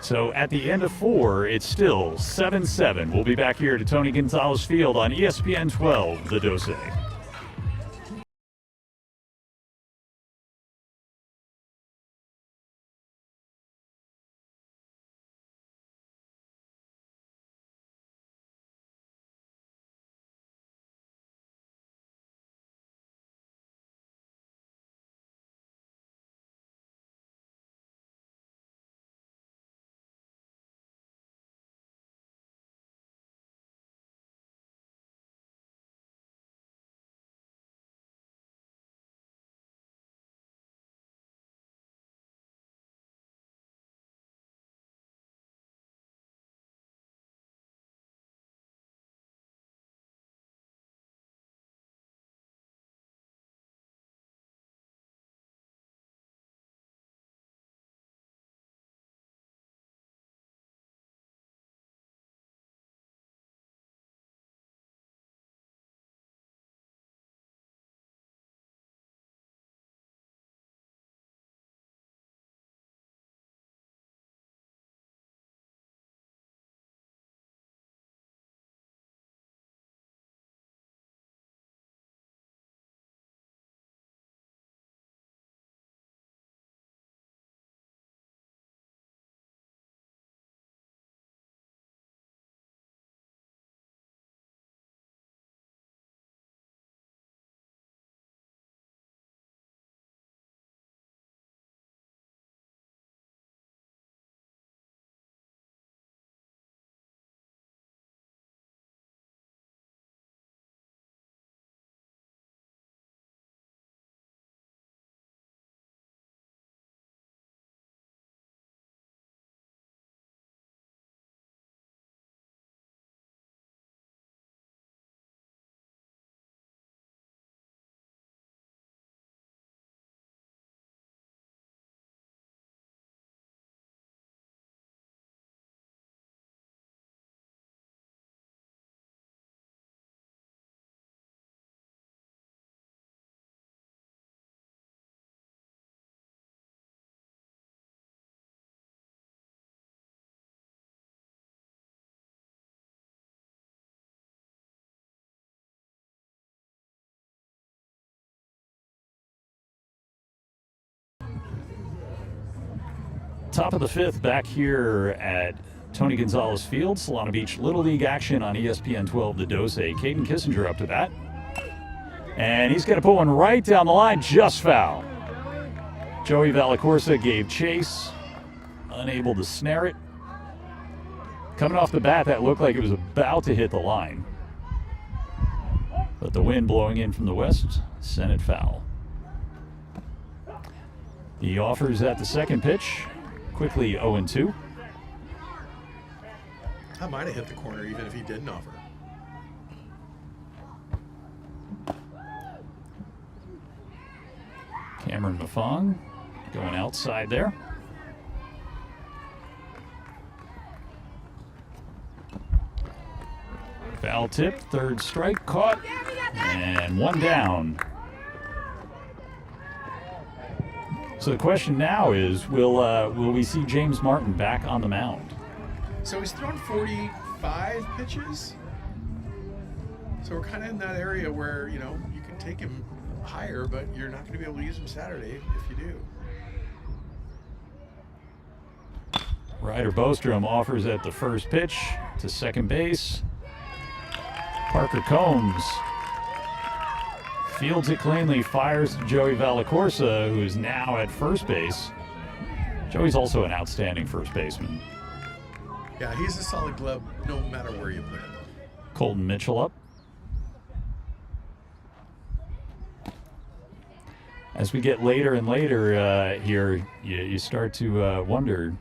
So at the end of 4, it's still 7-7. We'll be back here to Tony Gonzalez Field on ESPN 12, The Dose. Top of the fifth, back here at Tony Gonzalez Field, Solana Beach Little League action on ESPN 12 The Dose. Caden Kissinger up to bat. And he's going to put one right down the line, just foul. Joey Valacorsa gave chase, unable to snare it. Coming off the bat, that looked like it was about to hit the line. But the wind blowing in from the west sent it foul. He offers at the second pitch, quickly 0-2. I might have hit the corner even if he didn't offer. Cameron Mafong going outside there. Foul tip, third strike, caught, and one down. So the question now is, will we see James Martin back on the mound? So he's thrown 45 pitches. So we're kind of in that area where, you know, you can take him higher, but you're not going to be able to use him Saturday if you do. Ryder Bostrom offers at the first pitch to second base. Parker Combs fields it cleanly, fires to Joey Valacorsa, who is now at first base. Joey's also an outstanding first baseman. Yeah, he's a solid glove no matter where you put him. Colton Mitchell up. As we get later and later here, you start to wonder,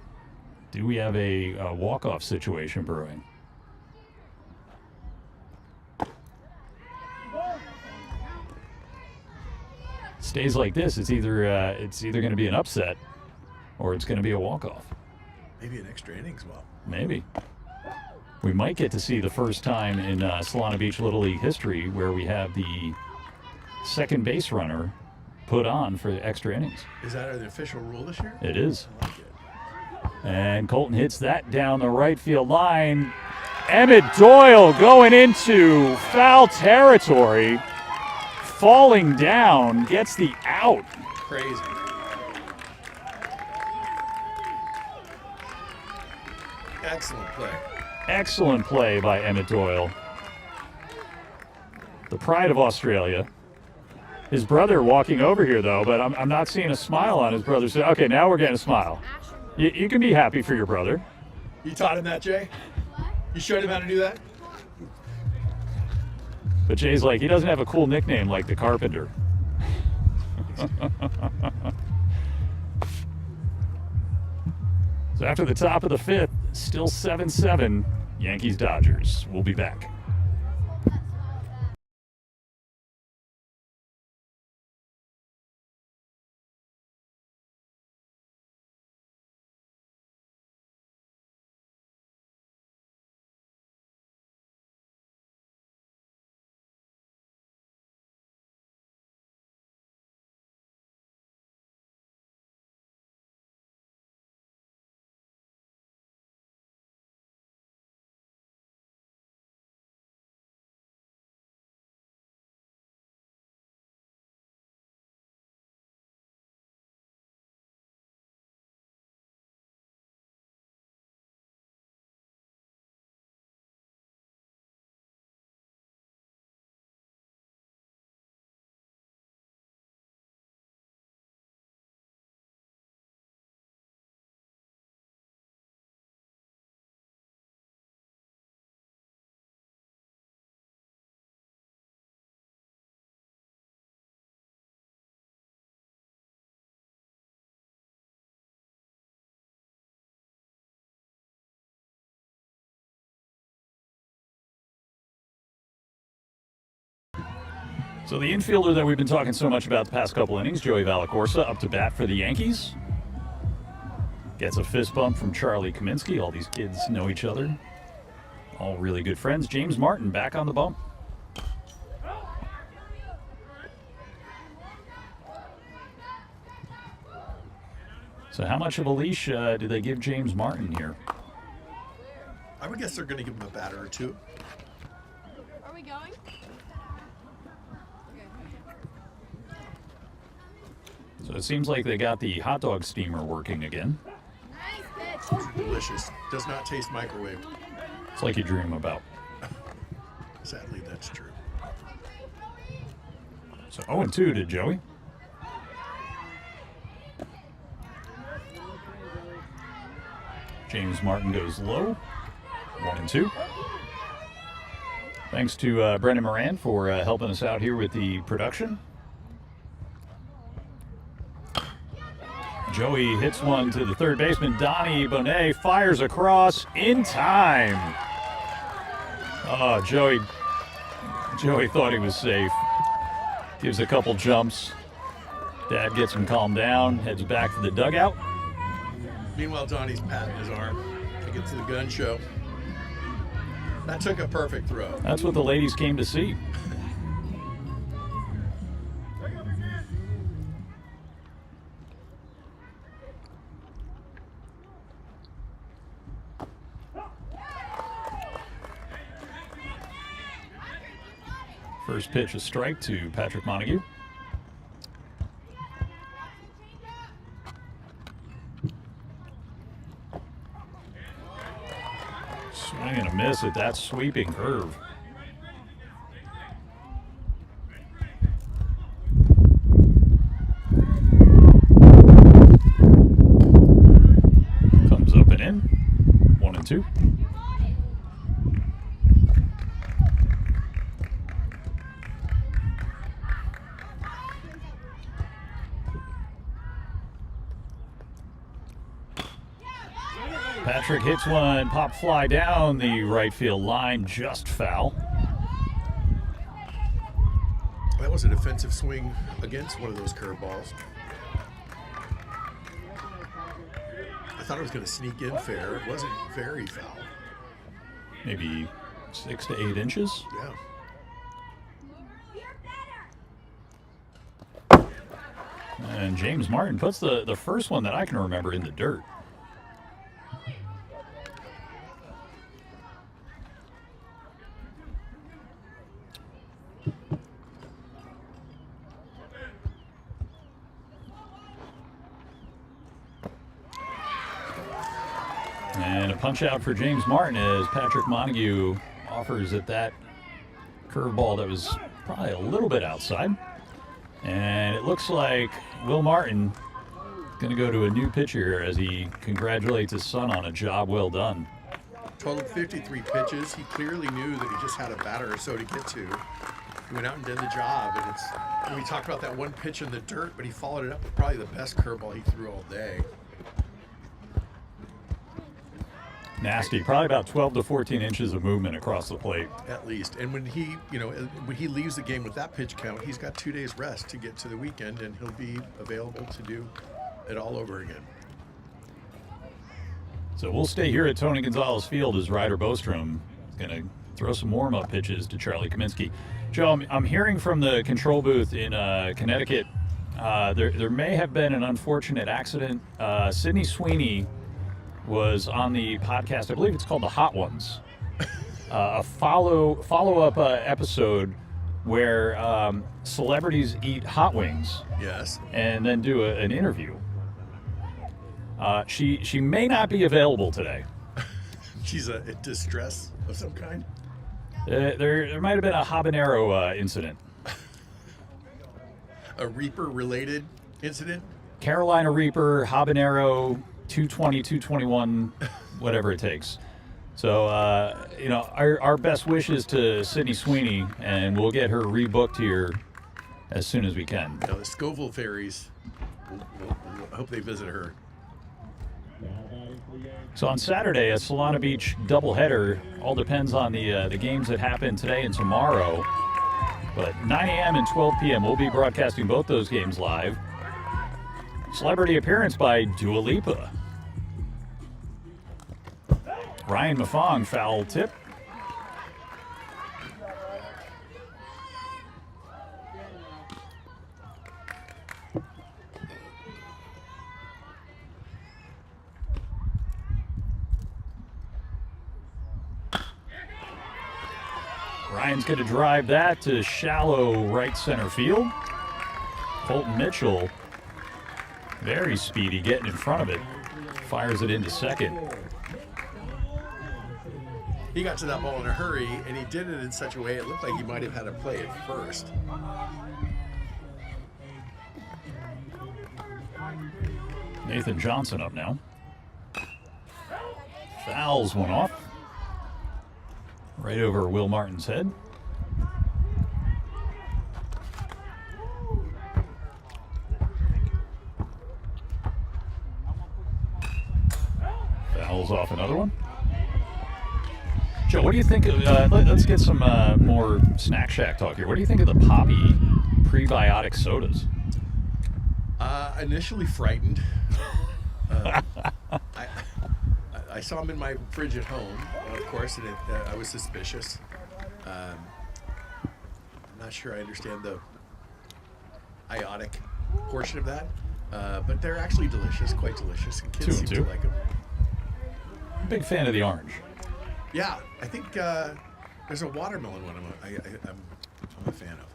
do we have a walk-off situation brewing? Stays like this, it's either going to be an upset or it's going to be a walk-off. Maybe an extra innings, well. Maybe. We might get to see the first time in Solana Beach Little League history where we have the second base runner put on for the extra innings. Is that an official rule this year? It is. I like it. And Colton hits that down the right field line. Emmett Doyle going into foul territory, falling down, gets the out. Crazy. Excellent play. Excellent play by Emmett Doyle. The pride of Australia. His brother walking over here, though, but I'm not seeing a smile on his brother's face. Okay, now we're getting a smile. You can be happy for your brother. You taught him that, Jay? You showed him how to do that? But Jay's like, he doesn't have a cool nickname like the Carpenter. So after the top of the fifth, still 7-7, Yankees-Dodgers. We'll be back. So the infielder that we've been talking so much about the past couple innings, Joey Valacorsa, up to bat for the Yankees. Gets a fist bump from Charlie Kaminsky. All these kids know each other. All really good friends. James Martin back on the bump. So how much of a leash do they give James Martin here? I would guess they're going to give him a batter or two. Are we going? So it seems like they got the hot dog steamer working again. Delicious. Does not taste microwaved. It's like you dream about. Sadly, that's true. So 0-2 to Joey. James Martin goes low. 1-2. Thanks to Brendan Moran for helping us out here with the production. Joey hits one to the third baseman. Donnie Bonet fires across in time. Oh, Joey thought he was safe. Gives a couple jumps. Dad gets him calmed down, heads back to the dugout. Meanwhile, Donnie's patting his arm to get to the gun show. That took a perfect throw. That's what the ladies came to see. First pitch, a strike to Patrick Montague. Swing and a miss at that sweeping curve. Comes up and in. 1-2. Patrick hits one, pop fly down the right field line, just foul. That was a defensive swing against one of those curveballs. I thought it was going to sneak in fair. It wasn't very foul. Maybe 6 to 8 inches. Yeah. And James Martin puts the first one that I can remember in the dirt. And a punch out for James Martin as Patrick Montague offers at that curveball that was probably a little bit outside. And it looks like Will Martin is going to go to a new pitcher here as he congratulates his son on a job well done. Totaled 53 pitches. He clearly knew that he just had a batter or so to get to. He went out and did the job. And we talked about that one pitch in the dirt, but he followed it up with probably the best curveball he threw all day. Nasty, probably about 12 to 14 inches of movement across the plate. At least. And when he leaves the game with that pitch count, he's got 2 days rest to get to the weekend, and he'll be available to do it all over again. So we'll stay here at Tony Gonzalez Field as Ryder Bostrom is going to throw some warm-up pitches to Charlie Kaminsky. Joe, I'm hearing from the control booth in Connecticut, there may have been an unfortunate accident. Sydney Sweeney was on the podcast, I believe it's called The Hot Ones, a follow-up episode where celebrities eat hot wings. Yes. And then do an interview. She may not be available today. She's in distress of some kind. There might have been a habanero incident. A Reaper-related incident? Carolina Reaper, habanero, 220, 221, whatever it takes. So, our best wishes to Sydney Sweeney, and we'll get her rebooked here as soon as we can. The Scoville fairies, I hope they visit her. So on Saturday, a Solana Beach doubleheader. All depends on the games that happen today and tomorrow. But 9 a.m. and 12 p.m. we'll be broadcasting both those games live. Celebrity appearance by Dua Lipa. Ryan Mafong, foul tip. Ryan's going to drive that to shallow right center field. Colton Mitchell, very speedy, getting in front of it. fires it into second. He got to that ball in a hurry, and he did it in such a way it looked like he might have had to play it first. Nathan Johnson up now. Fouls one off. Right over Will Martin's head. Fouls off another one. Joe, what do you think of, let's get some more Snack Shack talk here. What do you think of the Poppy prebiotic sodas? Initially frightened. I saw them in my fridge at home, of course, and I was suspicious. I'm not sure I understand the iotic portion of that, but they're actually delicious, quite delicious, and kids seem to like them. Big fan of the orange. Yeah, I think there's a watermelon one I'm a fan of.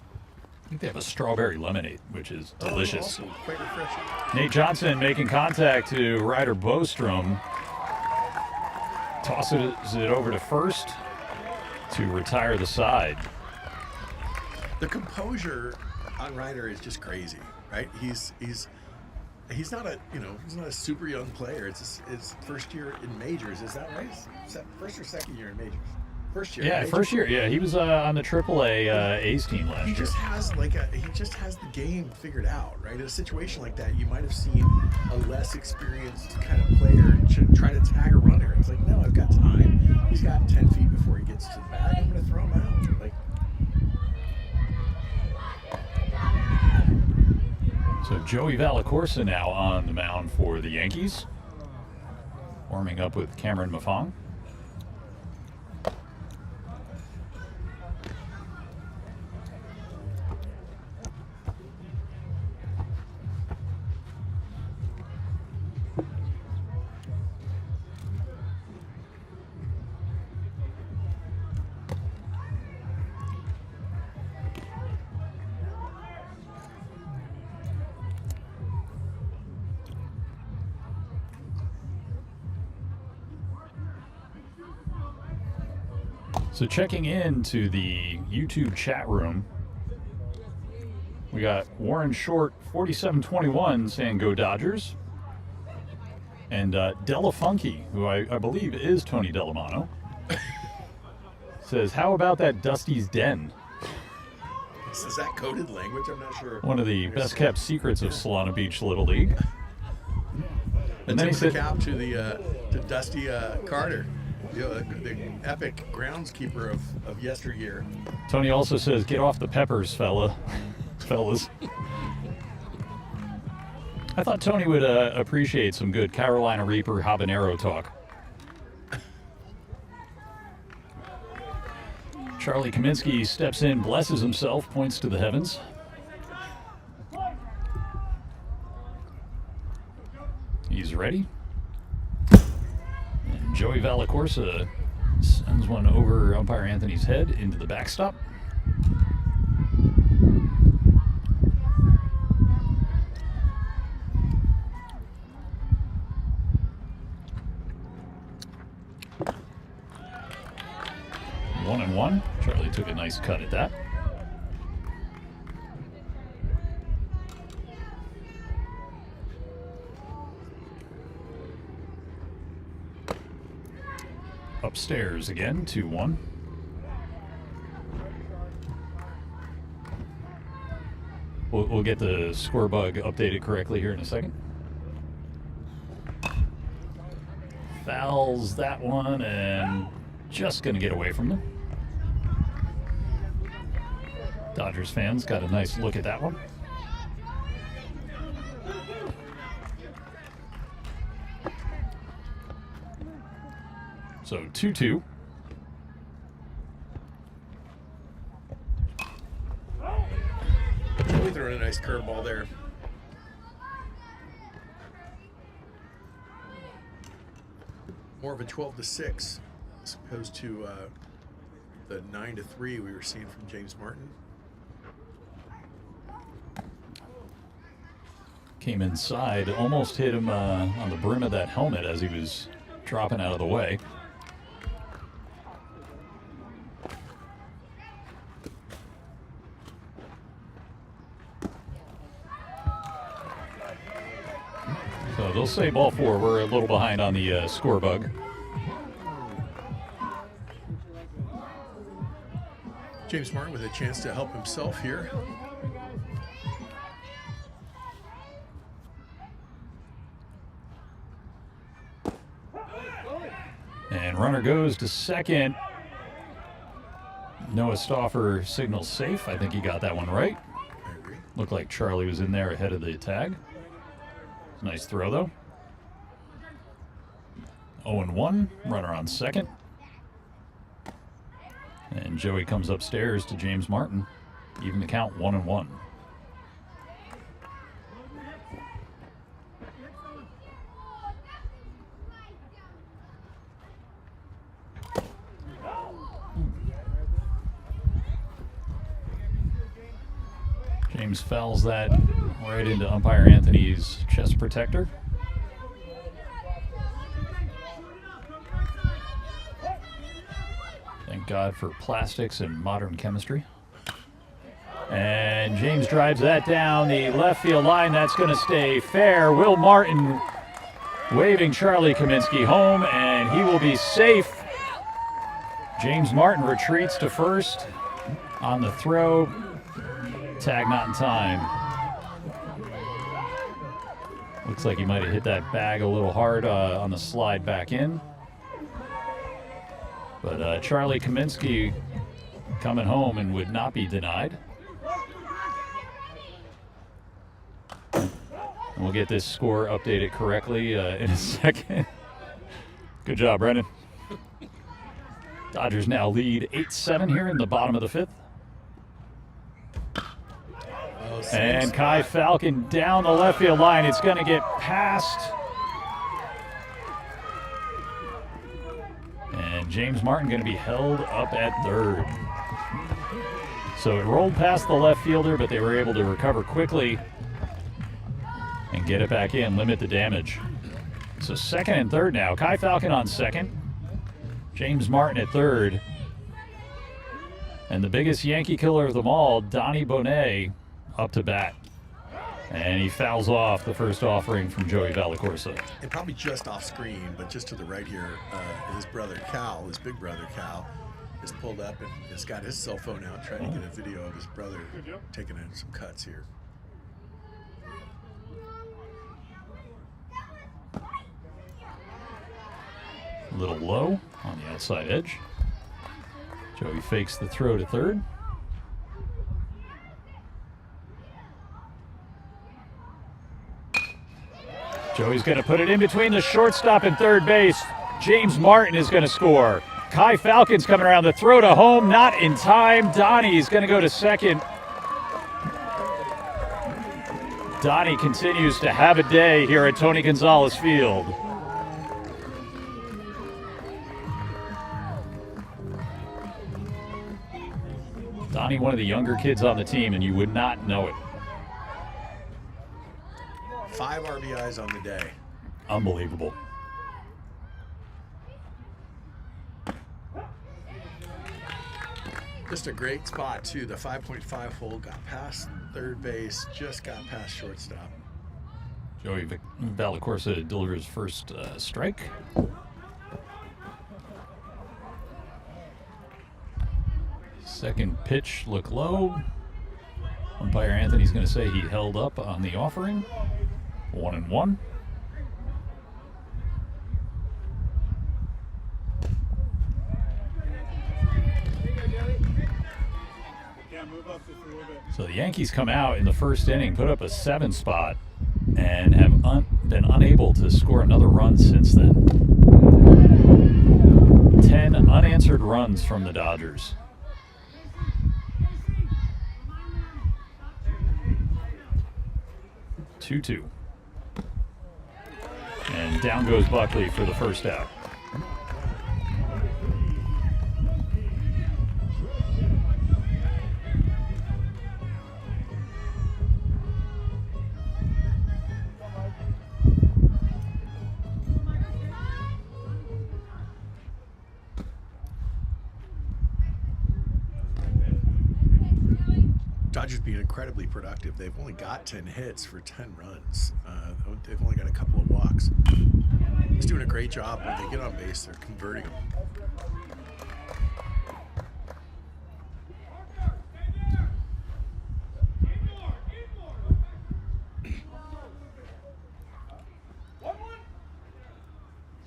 I think they have a strawberry lemonade, which is delicious. Also quite refreshing. Nate Johnson making contact to Ryder Bostrom. Tosses it over to first to retire the side. The composure on Ryder is just crazy, right? He's not a super young player. It's his first year in majors. Is that right? First or second year in majors? First year. Yeah, first year. Yeah, he was on the AAA A's team last year. He just has the game figured out, right? In a situation like that, you might have seen a less experienced kind of player try to tag a runner. It's like, no, I've got time. He's got 10 feet before he gets to the bag. I'm going to throw him out. Like. So Joey Valacorsa now on the mound for the Yankees, warming up with Cameron Mafong. So checking into the YouTube chat room, we got Warren Short 4721 saying go Dodgers, and Della Funky, who I believe is Tony Dellamano, says how about that Dusty's Den? Is that coded language? I'm not sure. One of the best kept secrets of Solana Beach Little League. And then he said, cap to Dusty Carter. The epic groundskeeper of yesteryear. Tony also says, get off the peppers, fellas. I thought Tony would appreciate some good Carolina Reaper habanero talk. Charlie Kaminsky steps in, blesses himself, points to the heavens. He's ready. Joey Valacorsa sends one over umpire Anthony's head into the backstop. One and one. Charlie took a nice cut at that. Upstairs again, 2-1. We'll get the score bug updated correctly here in a second. Fouls that one and just going to get away from them. Dodgers fans got a nice look at that one. So 2-2. Really throwing a nice curveball there. More of a 12-6 as opposed to the 9-3 we were seeing from James Martin. came inside, almost hit him on the brim of that helmet as he was dropping out of the way. So they'll say ball 4. We're a little behind on the score bug. James Martin with a chance to help himself here. And runner goes to second. Noah Stauffer signals safe. I think he got that one right. I agree. Looked like Charlie was in there ahead of the tag. Nice throw, though. 0-1, runner on second. And Joey comes upstairs to James Martin. Even the count, 1-1. James fouls that right into umpire Anthony's chest protector. Thank God for plastics and modern chemistry. And James drives that down the left field line. That's going to stay fair. Will Martin waving Charlie Kaminsky home, and he will be safe. James Martin retreats to first on the throw. Tag not in time. Looks like he might have hit that bag a little hard on the slide back in. But Charlie Kaminsky coming home and would not be denied. And we'll get this score updated correctly in a second. Good job, Brendan. Dodgers now lead 8-7 here in the bottom of the 5th. And Kai Falcon down the left field line. It's going to get past. And James Martin going to be held up at third. So it rolled past the left fielder, but they were able to recover quickly and get it back in, limit the damage. So second and third now. Kai Falcon on second. James Martin at third. And the biggest Yankee killer of them all, Donnie Bonet, up to bat. And he fouls off the first offering from Joey Vallacorsa. And probably just off screen, but just to the right here, his brother Cal, his big brother Cal, is pulled up and has got his cell phone out trying to get a video of his brother taking in some cuts here. A little low on the outside edge. Joey fakes the throw to third. Joey's going to put it in between the shortstop and third base. James Martin is going to score. Kai Falcon's coming around. The throw to home, not in time. Donnie's going to go to second. Donnie continues to have a day here at Tony Gonzalez Field. Donnie, one of the younger kids on the team, and you would not know it. 5 RBIs on the day. Unbelievable. Just a great spot, too. The 5.5 hole got past third base, just got past shortstop. Joey Vallacorsa delivers first strike. Second pitch, look low. Umpire Anthony's going to say he held up on the offering. 1-1. So the Yankees come out in the first inning, put up a 7 spot, and have been unable to score another run since then. 10 unanswered runs from the Dodgers. Two. And down goes Buckley for the first out. Dodgers being incredibly productive. They've only got 10 hits for 10 runs. They've only got a couple of walks. He's doing a great job. When they get on base, they're converting them.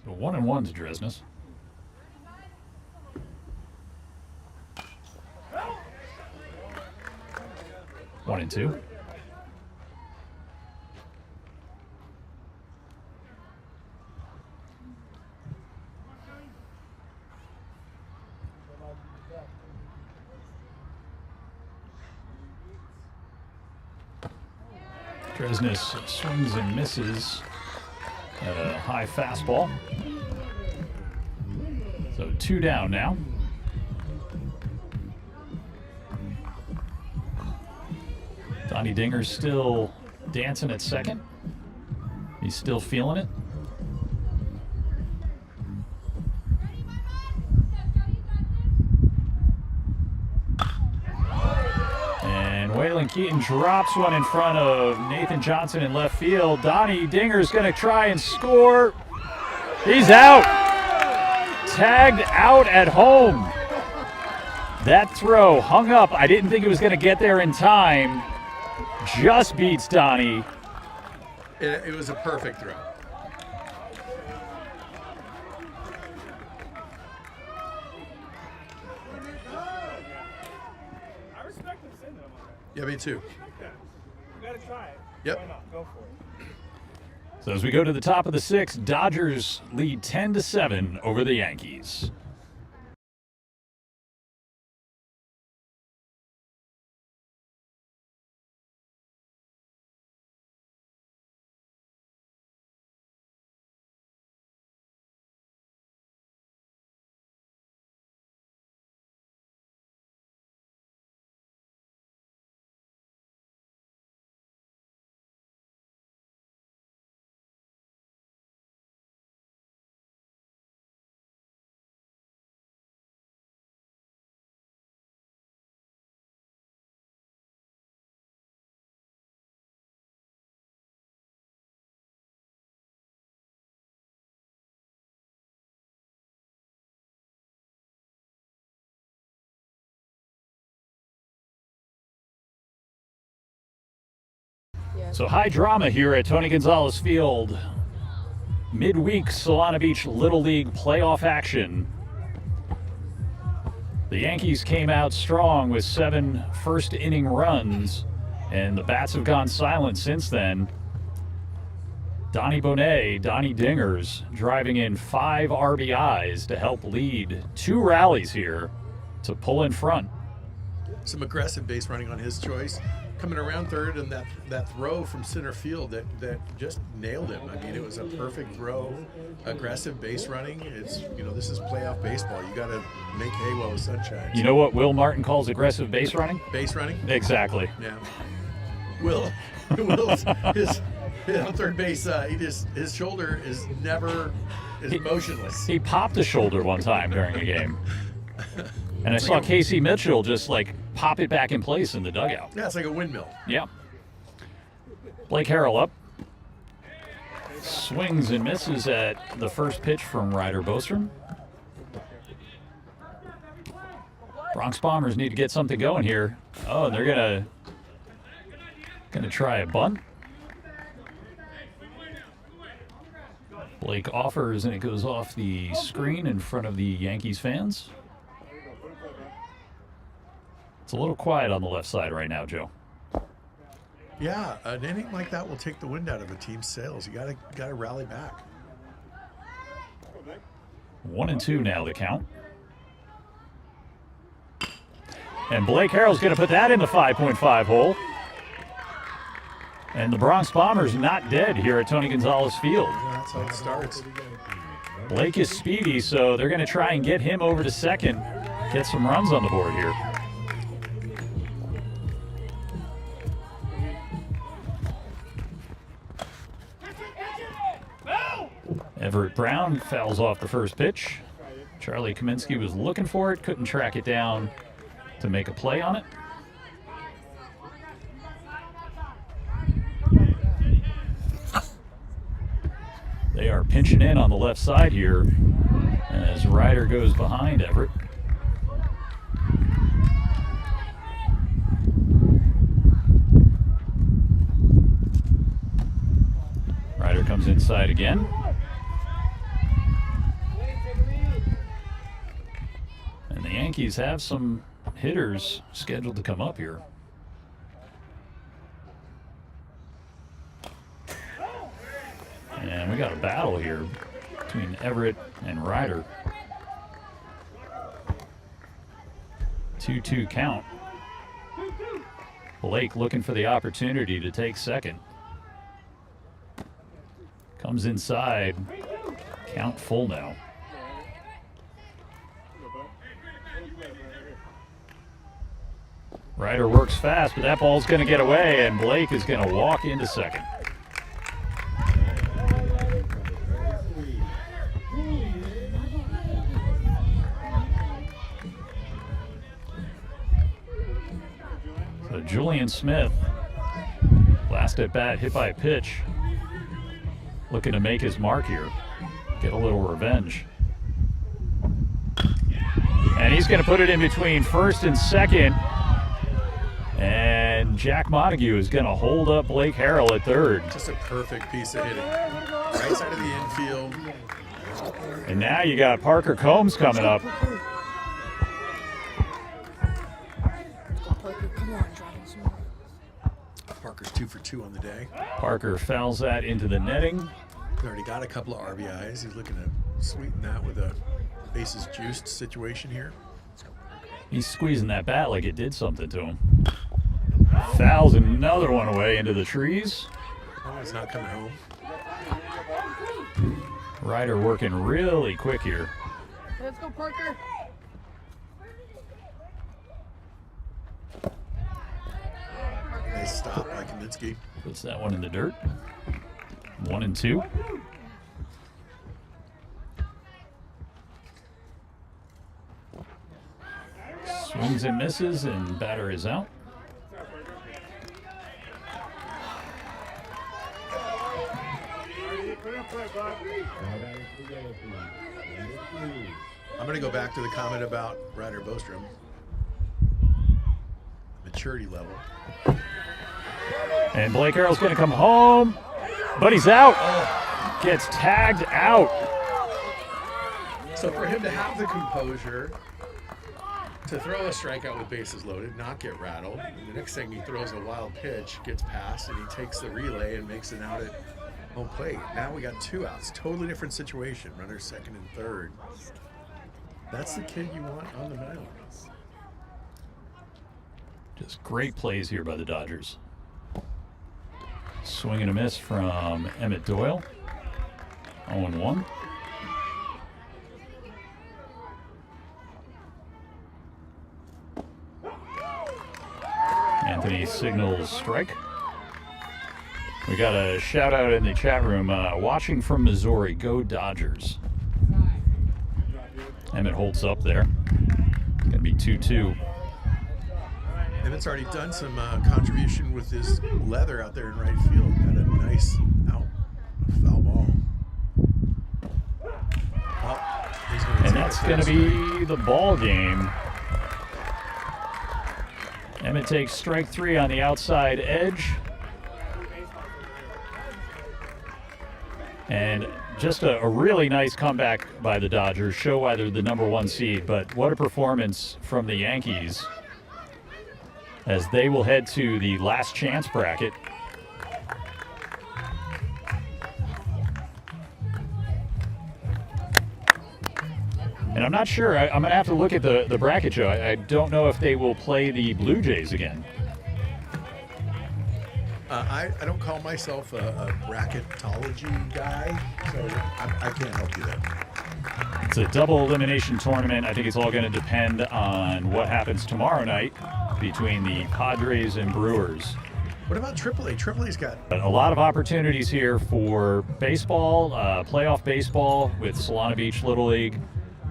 So 1-1 to Dresnes. One and two. Dresnes swings and misses at a high fastball. So 2 down now. Donnie Dinger's still dancing at second. He's still feeling it. And Waylon Keaton drops one in front of Nathan Johnson in left field. Donnie Dinger's going to try and score. He's out. Tagged out at home. That throw hung up. I didn't think it was going to get there in time. Just beats Donnie. It was a perfect throw. I respect him saying that. I'm like, Yeah, me too. yeah, you gotta try it. Yep. Why not? Go for it. So as we go to the top of the 6th, Dodgers lead 10-7 over the Yankees. So high drama here at Tony Gonzalez Field. Midweek Solana Beach Little League playoff action. The Yankees came out strong with 7 first-inning runs, and the bats have gone silent since then. Donnie Dingers, driving in 5 RBIs to help lead 2 rallies here to pull in front. Some aggressive base running on his choice. Coming around third, and that throw from center field that just nailed him. I mean, it was a perfect throw. Aggressive base running. It's, this is playoff baseball. You got to make hay while the sun shines. You know what Will Martin calls aggressive base running? Base running? Exactly. Yeah. Will's his on third base. His shoulder is motionless. He popped a shoulder one time during a game. And I saw Casey Mitchell just pop it back in place in the dugout. Yeah, it's like a windmill. Yeah. Blake Harrell up. Swings and misses at the first pitch from Ryder Bostrom. Bronx Bombers need to get something going here. Oh, and they're gonna try a bunt. Blake offers, and it goes off the screen in front of the Yankees fans. It's a little quiet on the left side right now, Joe. Yeah, an inning like that will take the wind out of a team's sails. You gotta rally back. 1-2 now the count. And Blake Harrell's going to put that in the 5.5 hole. And the Bronx Bombers not dead here at Tony Gonzalez Field. Yeah, that's how it starts. Blake is speedy, so they're going to try and get him over to second, get some runs on the board here. Everett Brown fouls off the first pitch. Charlie Kaminsky was looking for it, couldn't track it down to make a play on it. They are pinching in on the left side here as Ryder goes behind Everett. Ryder comes inside again. And the Yankees have some hitters scheduled to come up here. And we got a battle here between Everett and Ryder. 2-2 count. Blake looking for the opportunity to take second. Comes inside. Count full now. Ryder works fast, but that ball's going to get away, and Blake is going to walk into second. So Julian Smith, last at bat, hit by a pitch, looking to make his mark here, get a little revenge. And he's going to put it in between first and second. And Jack Montague is going to hold up Blake Harrell at third. Just a perfect piece of hitting. Right side of the infield. And now you got Parker Combs coming up. Parker's 2 for 2 on the day. Parker fouls that into the netting. He already got a couple of RBIs. He's looking to sweeten that with a bases juiced situation here. He's squeezing that bat like it did something to him. Fouls another one away into the trees. Oh, he's not coming home. Ryder working really quick here. Let's go, Parker. Nice stop by Kaminsky. Puts that one in the dirt. 1-2. Swings and misses, and batter is out. I'm going to go back to the comment about Ryder Bostrom. Maturity level. And Blake Harrell's going to come home, but he's out. Gets tagged out. So for him to have the composure to throw a strikeout with bases loaded, not get rattled, and the next thing he throws a wild pitch, gets past, and he takes the relay and makes an out at home plate. Now we got 2 outs. Totally different situation. Runners second and third. That's the kid you want on the mound. Just great plays here by the Dodgers. Swing and a miss from Emmett Doyle. 0-1. Anthony signals strike. We got a shout out in the chat room. Watching from Missouri. Go Dodgers. Emmett holds up there. Going to be 2-2. Emmett's already done some contribution with his leather out there in right field. Got a nice out foul ball. Oh, he's gonna And that's going to be the ball game. Emmett takes strike 3 on the outside edge. And just a really nice comeback by the Dodgers. Show why they're the #1 seed, but what a performance from the Yankees as they will head to the last chance bracket. And I'm not sure. I'm going to have to look at the bracket show. I don't know if they will play the Blue Jays again. I don't call myself a bracketology guy, so I can't help you there. It's a double elimination tournament. I think it's all going to depend on what happens tomorrow night between the Padres and Brewers. What about AAA? AAA's got A lot of opportunities here for baseball, playoff baseball with Solana Beach Little League.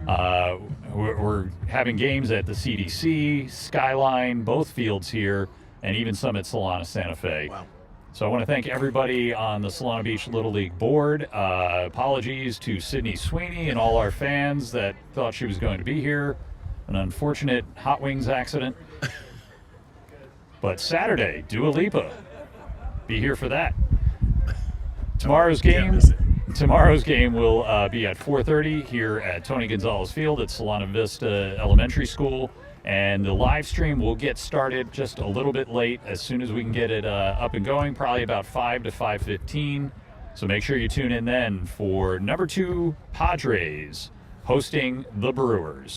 We're having games at the CDC, Skyline, both fields here, and even some at Solana Santa Fe. Wow. So I want to thank everybody on the Solana Beach Little League board. Apologies to Sydney Sweeney and all our fans that thought she was going to be here. An unfortunate hot wings accident. But Saturday, Dua Lipa. Be here for that. Tomorrow's game will be at 4:30 here at Tony Gonzalez Field at Solana Vista Elementary School. And the live stream will get started just a little bit late as soon as we can get it up and going, probably about 5 to 5:15. So make sure you tune in then for number 2 Padres hosting the Brewers.